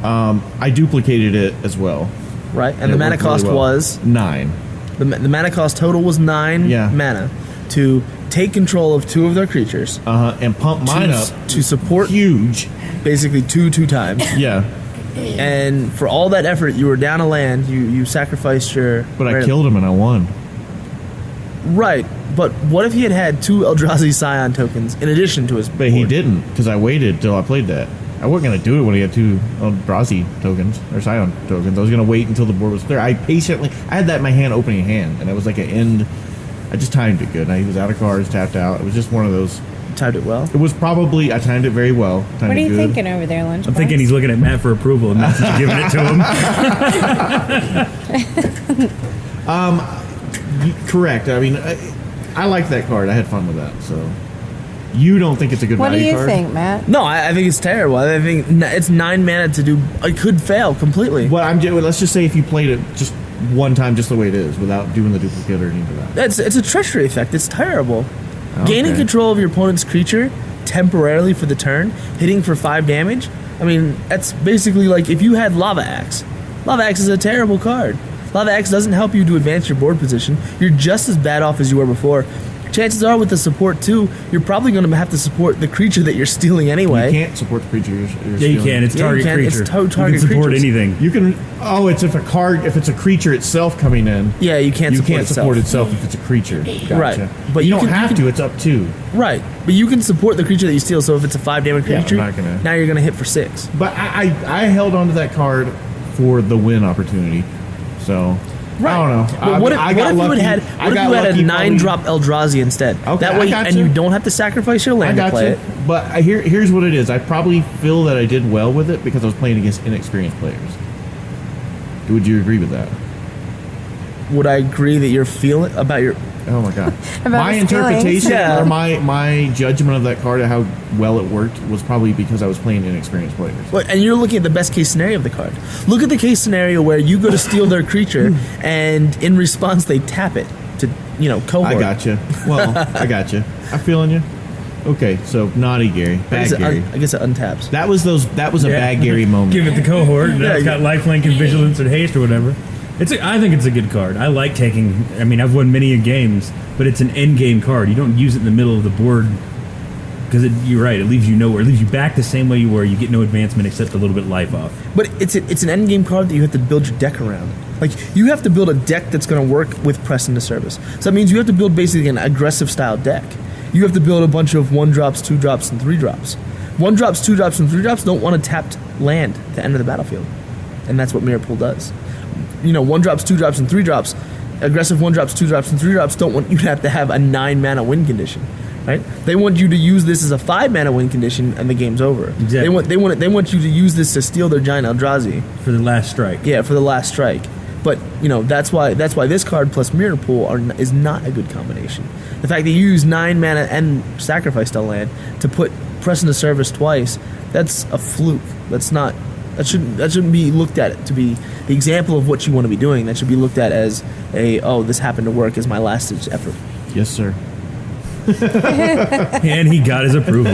I duplicated it as well. Right, and the it mana worked really cost well. was 9. the mana cost total was 9 Yeah. mana to take control of 2 of their creatures. And pump mine up. To support Huge. basically 2 times. Yeah. And for all that effort, you were down a land. You sacrificed your. But I killed him and I won. Right, but what if he had 2 Eldrazi Scion tokens in addition to his? But he board? didn't, because I waited till I played that. I wasn't going to do it when he had 2 Eldrazi tokens, or Scion tokens. I was going to wait until the board was clear. I had that in my hand, opening hand, and it was like an end. I just timed it good. He was out of cards, tapped out. It was just one of those. Timed it well. It was probably, I timed it very well. Timed What are it you good. thinking over there, Lunchbox? I'm thinking he's looking at Matt for approval and Matt's just giving it to him. Correct. I mean, I like that card. I had fun with that. So, you don't think it's a good What do value you card? think, Matt? No, I think it's terrible. I think it's 9 mana to do. It could fail completely. Well, let's just say if you played it just one time just the way it is without doing the duplicate or any of that. It's a treachery effect. It's terrible. Okay. Gaining control of your opponent's creature temporarily for the turn, hitting for 5 damage. I mean, that's basically like if you had Lava Axe. Lava Axe is a terrible card. Lava Axe doesn't help you to advance your board position. You're just as bad off as you were before. Chances are with the support too, you're probably going to have to support the creature that you're stealing anyway. You can't support the creature you're Yeah, you stealing. can. It's Yeah, you target can. It's creature. target you can support creatures. anything. You can. Oh, it's if it's a creature itself coming in. Yeah, you can't support itself if it's a creature. Gotcha. Right. But But you you don't can- have to. It's up to. Right, but you can support the creature that you steal. So if it's a 5 damage Yeah, I'm creature, not gonna- now you're going to hit for 6. But I held on to that card for the win opportunity. So I don't know. But what if you had a 9-drop Eldrazi instead? Okay, that I way, got and you. you don't have to sacrifice your I land to got play you. it. But here's what it is. I probably feel that I did well with it because I was playing against inexperienced players. Would you agree with that? Would I agree that you're feeling about your? Oh my god. About My his interpretation feelings. Yeah. or my judgment of that card and how well it worked was probably because I was playing inexperienced players. And you're looking at the best case scenario of the card. Look at the case scenario where you go to steal their creature, and in response they tap it to cohort. I got you. Well, I got you. I'm feeling you. Okay, so naughty Gary, bad Gary. I guess it untaps. That was a Yeah. bad Gary moment. Give it the cohort. And Yeah, it's got lifelink and vigilance and haste or whatever. I think it's a good card. I like taking. I mean, I've won many games, but it's an end game card. You don't use it in the middle of the board because you're right. It leaves you nowhere. It leaves you back the same way you were. You get no advancement except a little bit of life off. But it's an end game card that you have to build your deck around. Like you have to build a deck that's going to work with press into service. So that means you have to build basically an aggressive style deck. You have to build a bunch of 1-drops, 2-drops, and 3-drops. 1-drops, 2-drops, and 3-drops don't want to tapped land to enter the battlefield, and that's what Mirror Pool does. 1-drops, 2-drops, and 3-drops. Aggressive 1-drops, 2-drops, and 3-drops don't want you to have a 9-mana win condition, right? They want you to use this as a 5-mana win condition, and the game's over. Exactly. They want you to use this to steal their giant Eldrazi. For the last strike. Yeah, for the last strike. But that's why this card plus Mirror Pool is not a good combination. The fact that you use 9 mana and sacrificed a land to put press into service twice, that's a fluke. That's not. That shouldn't be looked at to be the example of what you want to be doing. That should be looked at as this happened to work as my last ditch effort. Yes, sir. And he got his approval.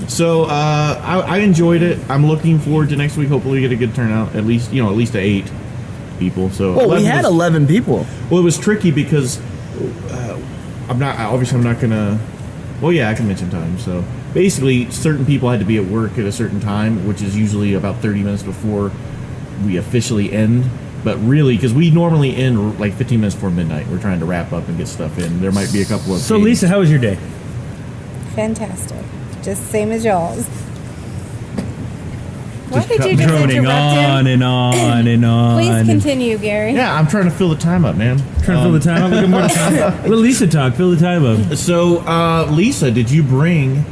So I enjoyed it. I'm looking forward to next week. Hopefully, we get a good turnout. At least to 8 people. So Well, we 11 had was- 11 people. Well, it was tricky because I'm not gonna. Well, yeah, I can mention time. So basically, certain people had to be at work at a certain time, which is usually about 30 minutes before we officially end. But really, because we normally end like 15 minutes before midnight, we're trying to wrap up and get stuff in. There might be a couple of. So, games. Lisa, how was your day? Fantastic. Just same as y'all's. Why Just did you just Droning interrupt on him? and on and on. Please continue, Gary. Yeah, I'm trying to fill the time up, man. Trying to fill the time up. We got more time. Let Lisa talk. Fill the time up. So, Lisa, did you bring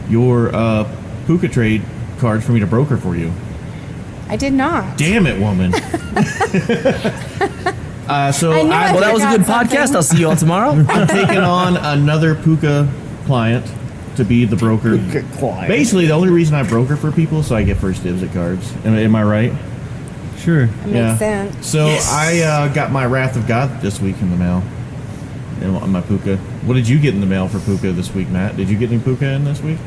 your Puka trade cards for me to broker for you? I did not. Damn it, woman. So I knew I Well, that was a good forgot podcast. something. I'll see you all tomorrow. I'm taking on another Puka client to be the broker. Basically, the only reason I broker for people is so I get first dibs at cards. Am I right? Sure. That makes sense. So I got my Wrath of God this week in the mail. On my Puka. What did you get in the mail for Puka this week, Matt? Did you get any Puka in this week?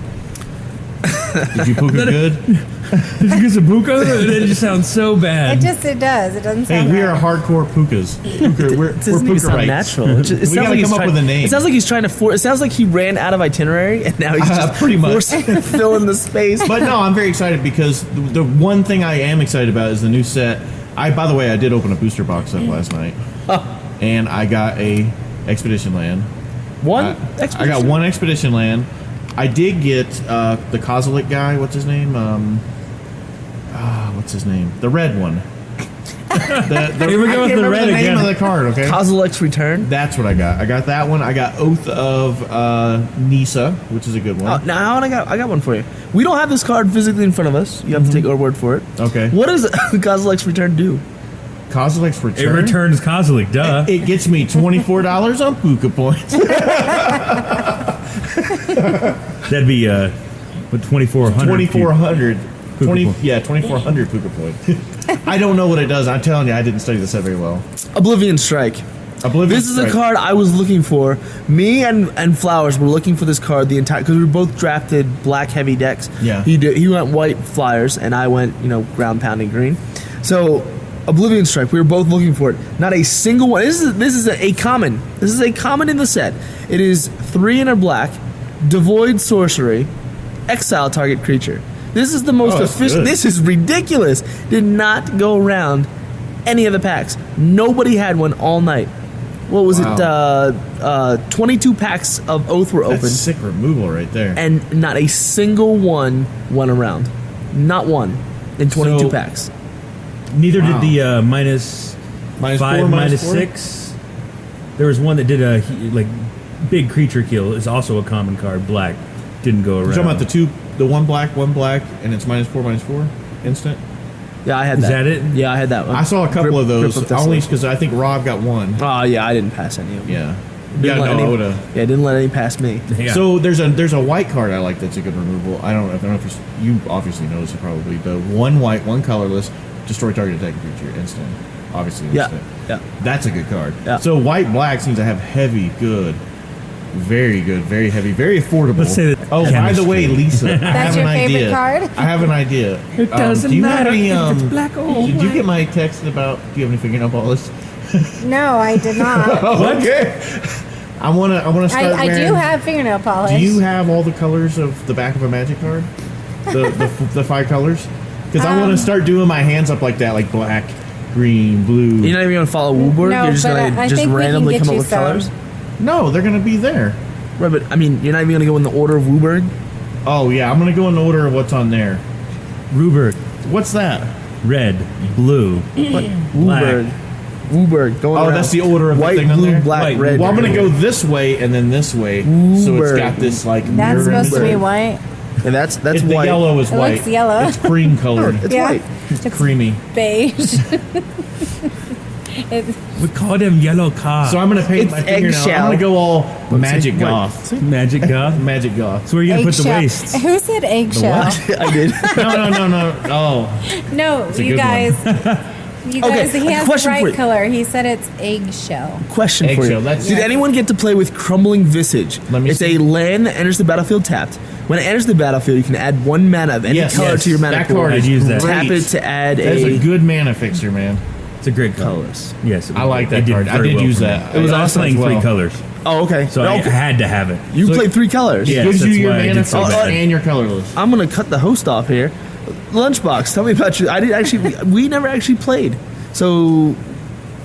Did you Puka good? Did you get some puka? It just sounds so bad. It does. It doesn't Hey, sound we right. are hardcore Pukas. We're It doesn't even Puka sound rights. natural. It We gotta come up with a name. It sounds like he's trying to it sounds like he ran out of itinerary and now he's just Pretty much. forcing to fill in the space. But no, I'm very excited because the one thing I am excited about is the new set. By the way, I did open a booster box up last night, and I got a expedition land. I got one expedition land. I did get the Kozilek guy. What's his name? What's his name? The red one. Here we go I with can't the remember red the name again. of the card. Okay, Kozilek's Return. that's what I got. I got that one. I got Oath of Nisa, which is a good one. Now I got one for you. We don't have this card physically in front of us. You have to take our word for it. Okay. What does Kozilek's Return do? Kozilek's It return. returns Kozilek, duh. It gets me $24 on Puka points. That'd be, 2,400. 2,400. Puka points. 2,400 Puka points. I don't know what it does. I'm telling you, I didn't study the set very well. Oblivion Strike. This is a card I was looking for. Me and Flowers were looking for this card the entire, because we were both drafted black heavy decks. Yeah. He went white Flyers, and I went ground pounding green. So Oblivion Strike, we were both looking for it. Not a single one. This is a common. This is a common in the set. It is 3 in a black, devoid sorcery, exile target creature. This is the most efficient. Good. This is ridiculous. Did not go around any of the packs. Nobody had one all night. What was it? 22 packs of Oath were opened. That's sick removal right there. And not a single one went around. Not one in 22 packs. Neither did the minus Minus 5, four, minus four? 6. There was one that did a big creature kill. It's also a common card. Black didn't go around. You're talking about the one black, and it's -4/-4 instant. Yeah, I had Is that. that it? Yeah, I had that one. I saw a couple of those, Grip of only Desolation. because I think Rob got one. Oh, yeah, I didn't pass any of them. Yeah. Didn't let I any- would've. Yeah, didn't let any pass me. Yeah. So there's a white card I like that's a good removal. I don't know if you obviously know this probably. The 1 white, 1 colorless, destroy target attacking creature instant. Obviously Yeah, instant. yeah. That's a good card. Yeah. So white black seems to have heavy, good, very good, very heavy, very affordable. Let's say that Oh, by the way, Lisa, I That's have your an favorite idea. card? I have an idea. It doesn't do you matter have any, if it's black or Did you white. get my text about? Do you have any fingernail polish? No, I did not. Okay. I wanna start. I do wearing- have fingernail polish. Do you have all the colors of the back of a Magic card? The 5 colors? Because I want to start doing my hands up like that, like black, green, blue. You're not even going to follow Wooburg? No, You're just but going I to just think we can randomly get come up you with some. colors? No, they're gonna be there. Right, but I mean, you're not even going to go in the order of Wooburg? Oh yeah, I'm gonna go in the order of what's on there. Ruber, What's that? red, blue. Wooburg. Wooburg. Going Oh, around. that's the order of the white, thing on blue, there? black, White. red. Well, I'm gonna go this way and then this way, so it's Wooburg. got this like. That's mirror supposed to be image. white. And that's The white. yellow is It white. looks yellow. It's cream colored. It's Yeah. white. It's creamy. Beige. We call them yellow cards. So I'm gonna paint It's my fingernail. eggshell. I'm gonna go all magic Wait. goth. Magic goth. Magic goth. So where are you gonna put the Eggshell. wastes? Who said eggshell? I did. No. Oh, No, a you good guys. You Okay, guys, he a has the question for right you. color. He said it's eggshell. Question for Eggshell, you. that's- Did anyone get to play with Crumbling Visage? Let me It's see. a land that enters the battlefield tapped. When it enters the battlefield, you can add 1 mana of any Yes, color yes. to your mana That pool. card I'd is use that. great. Tap it to add That's a a good mana fixer, man. It's a great card. colorless. Yes, I like that it card. I very did well use for me. that. It was I awesome played playing 3 well. colors, Oh, okay. so I Okay. had to have it. You So- played 3 colors. Yeah. Gives you that's your why I mana did so fixer bad. and your colorless. I'm gonna cut the host off here. Lunchbox, tell me about you. I did actually. we never actually played. So,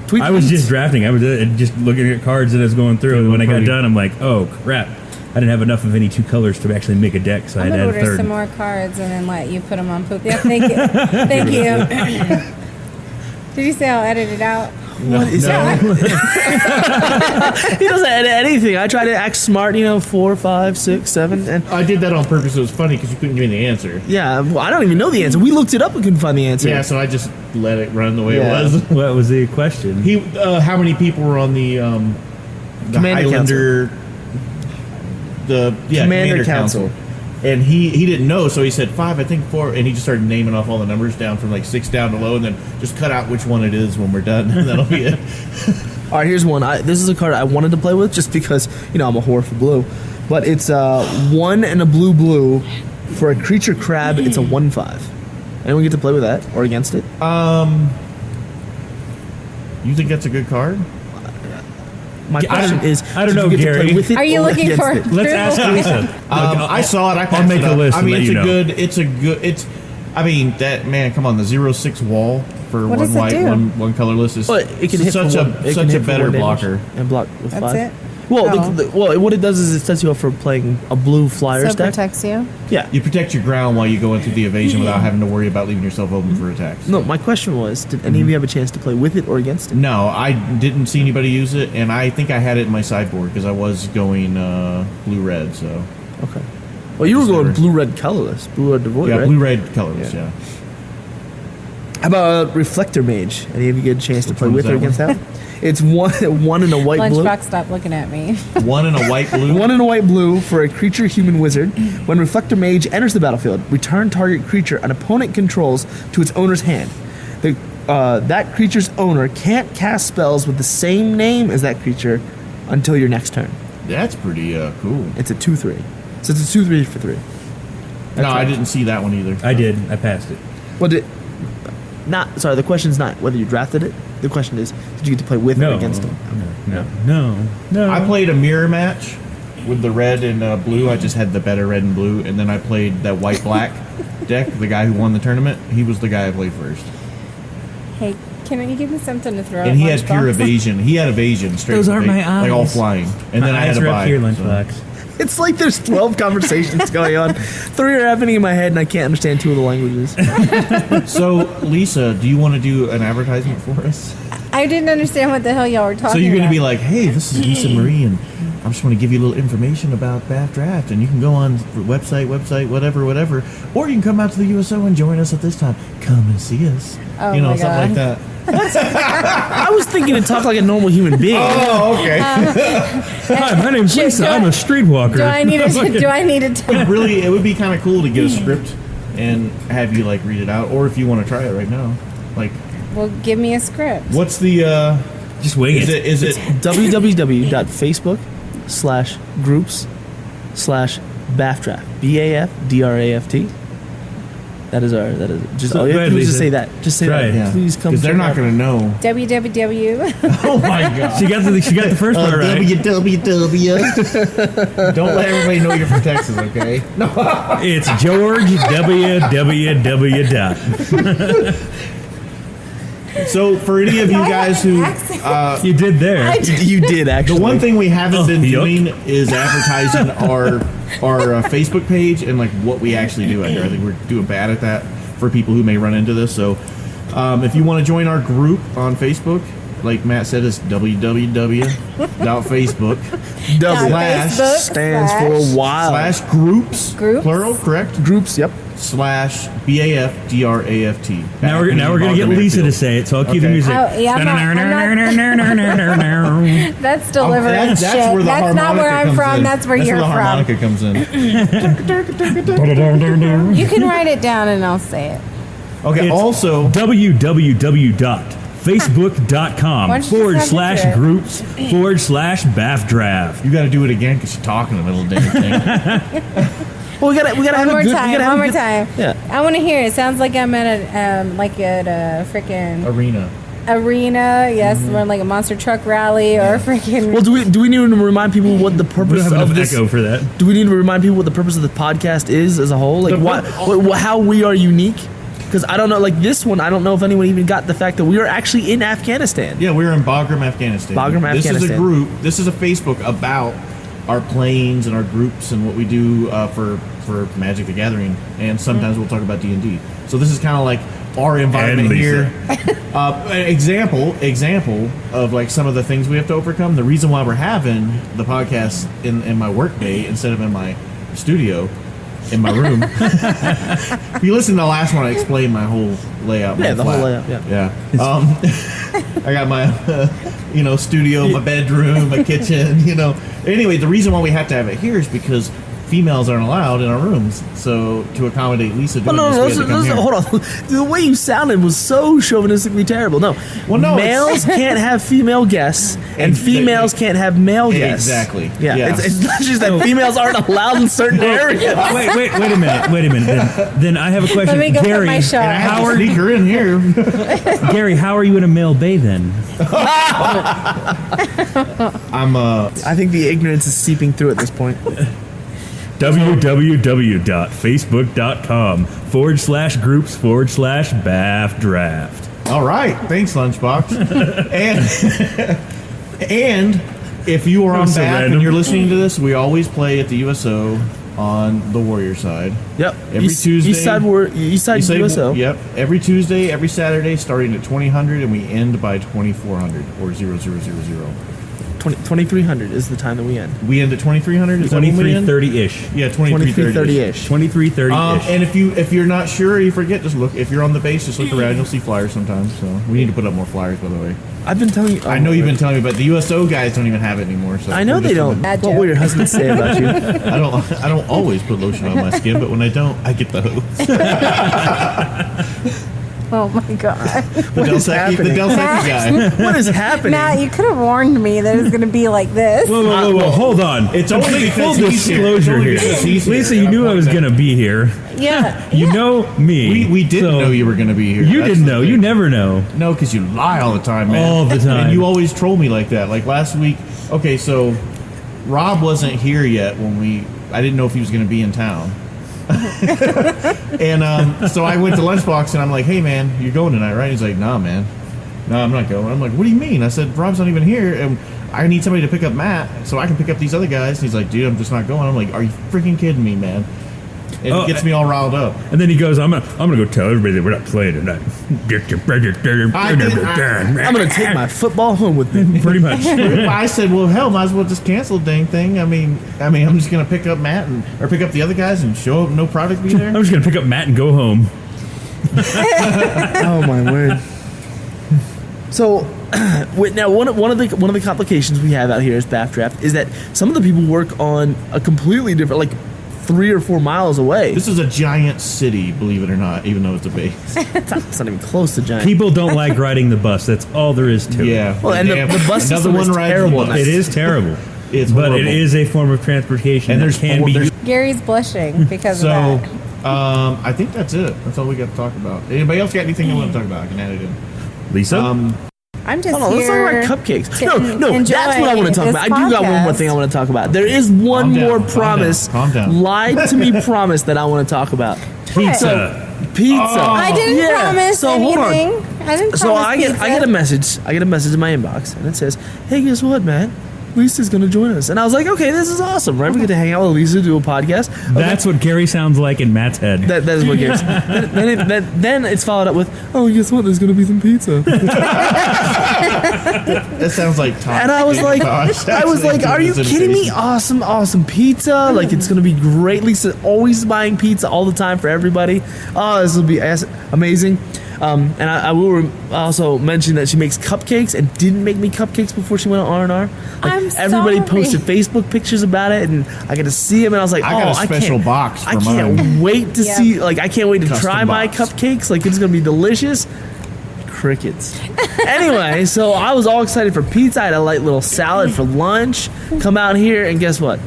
tweet. I was tweets. just drafting. I was just looking at cards that I was going through, and when I got Pretty. done, I'm like, oh crap! I didn't have enough of any 2 colors to actually make a deck, so I I'm had to gonna add a order third. some more cards and then let you put them on poop. Yeah, thank you. Thank you. Did you say I'll edit it out? What is that? He doesn't edit anything. I try to act smart. 4, 5, 6, 7, and I did that on purpose. It was funny because you couldn't give me the answer. yeah. Well, I don't even know the answer. We looked it up and couldn't find the answer. Yeah, so I just let it run the way Yeah. it was. What was the question? How many people were on the Commander Highlander? Commander Council. And he didn't know, so he said 5, I think 4, and he just started naming off all the numbers down from like 6 down to low, and then just cut out which one it is when we're done, and that'll be it. All right, here's one. This is a card I wanted to play with just because I'm a whore for blue, but it's 1 and a blue for a creature crab. It's a 1/5. Anyone get to play with that or against it? You think that's a good card? My question is, I don't did know, you get to play Gary. with it Are you or looking against for? it? Let's ask Lisa. I saw it. I passed make it a up. list I and mean, let it's you a know. good. It's a good. I mean, that man. Come on, the 0/6 wall for What 1 does it white, do? one colorless is Well, it can hit such for a one, it can such a hit for better 1 damage blocker. and block with That's 5. it? Well, Oh. what it does is it sets you up for playing a blue Flyers So deck. protects you. Yeah. You protect your ground while you go into the evasion without having to worry about leaving yourself open for attacks. No, my question was, did any of you have a chance to play with it or against it? No, I didn't see anybody use it, and I think I had it in my sideboard because I was going blue-red. So Okay. Well, you were Just going never- blue-red colorless, blue-red devoid, yeah, right? blue-red colorless. Yeah. How about Reflector Mage? Any of you get a chance to Which play one with was or that against that? It's one in a white blue. Lunchbox, stop looking at me. 1 and a white blue. 1 in a white blue for a creature human wizard. When Reflector Mage enters the battlefield, return target creature an opponent controls to its owner's hand. The that creature's owner can't cast spells with the same name as that creature until your next turn. That's pretty cool. It's a 2/3. So it's a 2/3 for 3. No, I didn't see that one either. I did. I passed it. Well, the question's not whether you drafted it. The question is, did you get to play with or against him? No. I played a mirror match with the red and blue. I just had the better red and blue, and then I played that white-black deck. The guy who won the tournament, he was the guy I played first. Hey, can you give me something to throw? And he had pure evasion. He had evasion straight. Those aren't my eyes. Like all flying. And then I had to buy. Here, so. Lunchbox. It's like there's 12 conversations going on. 3 are happening in my head, and I can't understand 2 of the languages. So, Lisa, do you want to do an advertisement for us? I didn't understand what the hell y'all were talking about. So you're going to be like, hey, this is Lisa Marie, and I just want to give you a little information about BAF Draft, and you can go on website, whatever, or you can come out to the USO and join us at this time. Come and see us. Oh you know, my something God. like that. I was thinking to talk like a normal human being. Oh, okay. Hi, my name's Lisa. I'm a streetwalker. Do I need to? Really, it would be kind of cool to get a script and have you like read it out, or if you want to try it right now, like. Well, give me a script. What's the? Just wing it. Is it www.facebook/groups/BAFDraft. BAFDraft. That is just all you have to do is just say that. Just say Try that. it. Yeah. Please come. Because they're not going to know. www. Oh my god. She got the first part right. www. Don't let everybody know you're from Texas, okay? No. It's George www. So for any of you guys who You did there. You did actually. the one thing we haven't been yuck. doing is advertising our Facebook page and like what we actually do out here. I think we're doing bad at that for people who may run into this. So if you want to join our group on Facebook, like Matt said, it's www.facebook W stands for wild. /groups Groups? plural, correct? Groups. Yep. /BAFDraft. Now we're gonna get Bagram Air Lisa to Field. say it, so I'll keep the Okay. music. Oh, yeah, I'm not- That's deliverance That's shit. where the That's not where harmonica I'm comes from. in. That's where you're the from. harmonica comes in. You can write it down and I'll say it. Okay. It's Also, www.facebook.com Why don't you just have it? /groups/BAFDraft. you got to do it again because you're talking in the middle of the damn thing. Well, we gotta One have more a good. time. One more time. Yeah. I want to hear it. It sounds like I'm at a freaking Arena. arena. Yes, we're like a monster truck rally or freaking. Well, do we need to remind people what the We don't purpose have of enough this? echo for that. Do we need to remind people what the purpose of the podcast is as a whole? Like how we are unique? Because I don't know. Like this one, I don't know if anyone even got the fact that we are actually in Afghanistan. Yeah, we're in Bagram, Afghanistan. Bagram, This is a Afghanistan. group. This is a Facebook about our planes and our groups and what we do for Magic the Gathering, and sometimes we'll talk about D&D. So this is kind of like our environment And here. An example of like some of the things we have to overcome. The reason why we're having the podcast in my work bay instead of in my studio, in my room. If you listen to the last one, I explained my whole layout. Yeah, my the flat. whole layout. Yeah. I got my, studio, my bedroom, my kitchen, Anyway, the reason why we have to have it here is because females aren't allowed in our rooms. So to accommodate Lisa doing this, we had to come here. Hold on. The way you sounded was so chauvinistically terrible. No. Well, no, Males can't have female guests, and females can't have male guests. Exactly. Yeah. Yeah. It's not just that females aren't allowed in certain areas. Wait a minute. Then I have a question. Let me go Gary, put my shot. And I have how to are sneak her in here. Gary, how are you in a male bay then? I'm I think the ignorance is seeping through at this point. www.facebook.com /groups/BAFDraft. all right. Thanks, Lunchbox. and if you are on That was so BAF random. and you're listening to this, we always play at the USO on the Warrior side. Yep. Every Tuesday. East side USO. Yep. Every Tuesday, every Saturday, starting at 2000, and we end by 2400 or 0000. 2300 is the time that we end. We end at 2300. Is that when we end? 23:30-ish. Yeah, 2330-ish. 2330-ish. 23:30-ish. And if you're not sure, you forget. Just look. If you're on the base, just look around. You'll see flyers sometimes. So we need to put up more flyers, by the way. I've been telling you. I know you've been telling me, but the USO guys don't even have it anymore. So I know we're they just don't. Bad What joke. will your husband say about you? I don't always put lotion on my skin, but when I don't, I get the hose. Oh my god. The Del Secchi guy. What is happening? Matt, you could have warned me that it was going to be like this. Whoa, hold on. It's only full because he's here. disclosure It's only here. because he's here. Lisa, you knew I was going to be here. Yeah. You know me. We didn't so know you were going to be here. You That's didn't the know. thing. You never know. No, because you lie all the time, man. All the time. And you always troll me like that. Like last week, okay, so Rob wasn't here yet when I didn't know if he was going to be in town. And so I went to Lunchbox and I'm like, hey, man, you're going tonight, right? He's like, nah, man. No, I'm not going. I'm like, what do you mean? I said, Rob's not even here, and I need somebody to pick up Matt so I can pick up these other guys. And he's like, dude, I'm just not going. I'm like, are you freaking kidding me, man? And it gets me all riled up. And then he goes, I'm gonna go tell everybody that we're not playing tonight. I'm going to take my football home with me. Pretty much. I said, well, hell, might as well just cancel the dang thing. I mean, I'm just going to pick up Matt or pick up the other guys and show up, no product be there. I'm just gonna pick up Matt and go home. Oh my word! So, now one of the complications we have out here as BAF Draft is that some of the people work on a completely different, like 3 or 4 miles away. This is a giant city, believe it or not, even though it's a base. It's not even close to giant. People don't like riding the bus. That's all there is to it. Yeah. Well, and the bus system is terrible. It is terrible. It's but horrible. it is a form of transportation And that there's can four- be there's- Gary's blushing because So, of that. I think that's it. That's all we got to talk about. Anybody else got anything you want to talk about? I can add it in. Lisa. I'm just Hold on, let's talk here about cupcakes. to No, enjoy that's what I want to talk this about. I do got one more podcast. thing I want to talk about. There is one Calm down, more calm promise, down, calm down. lied to me promise that I want to talk about. Pizza. Pizza. I didn't Yeah. promise So hold on. anything. I didn't So promise I get a message. I get a message in my inbox, and it says, "Hey, guess what, man? Lisa's gonna join us." And I was like, "Okay, this is awesome, right? We get to hang out with Lisa, do a podcast." Okay. That's what Gary sounds like in Matt's head. That is what Gary's. then it's followed up with, "Oh, guess what? There's gonna be some pizza." That sounds like top. And I was like, Gosh, "Are you kidding me? Awesome pizza! Like it's gonna be great." Lisa always buying pizza all the time for everybody. Oh, this will be amazing. And I will also mention that she makes cupcakes and didn't make me cupcakes before she went on R&R. I'm everybody sorry. posted Facebook pictures about it, and I got to see them, and I was like, I got a special can't- box for I can't mine. wait to Yeah. see. Like I can't wait to Custom try my box. cupcakes. Like it's gonna be delicious. Crickets. Anyway, so I was all excited for pizza. I had a light little salad for lunch. Come out here, and guess what?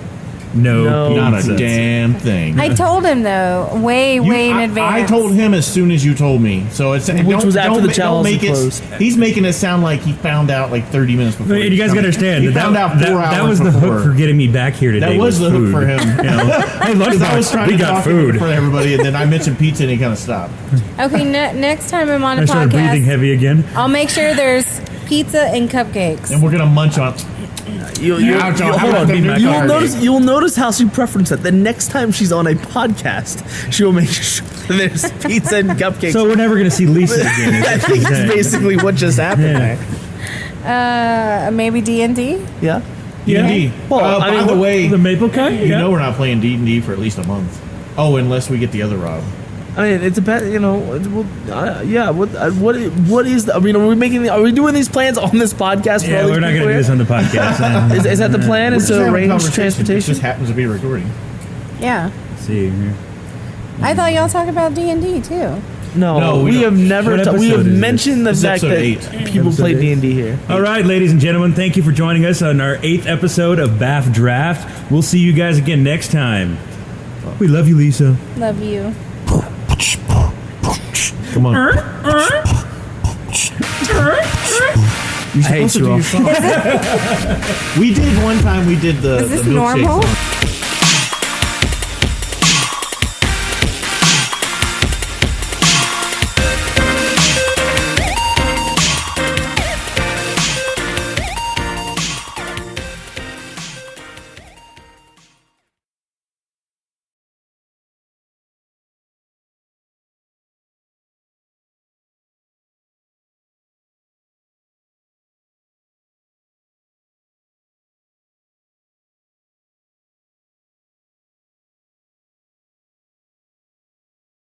No, No. Not pizza. a damn thing. I told him though, way in advance. I told him as soon as you told me. So it's Which was after the chow don't make house it. closed. He's making it sound like he found out like 30 minutes before. You guys got to understand He that found out 4 hours that was the before. hook for getting me back here today. That was the hook food. for him. You know, hey, Because I was lunchbox, trying we to got talk food. for everybody, and then I mentioned pizza, and he kind of stopped. Okay, next time I'm on a I started breathing podcast, heavy again. I'll make sure there's pizza and cupcakes. And we're gonna munch on. Hold on. You'll notice how she preferenced that. The next time she's on a podcast, she'll make sure there's pizza and cupcakes. So we're never going to see Lisa again. I think that's basically what just happened there. Maybe D&D. Yeah. D&D. Well, By the way, the maple kind. you know we're not playing D&D for at least a month. Oh, unless we get the other Rob. I mean, it depends. You know, yeah. What is? Are we doing these plans on this podcast? Yeah, we're not going to do this on the podcast. Is that the plan? We're Is just to having a arrange conversation. It transportation? just happens to be recording. Yeah. Let's see here. I thought y'all talk about D&D too. No, we we have don't. never. What We episode have is this? mentioned the This is fact that episode 8. people play Episode 8. D&D here. All right, ladies and gentlemen, thank you for joining us on our 8th episode of BAF Draft. We'll see you guys again next time. We love you, Lisa. Love you. Come on. I hate you all. We did one time. We did the Is this the milkshake normal? song.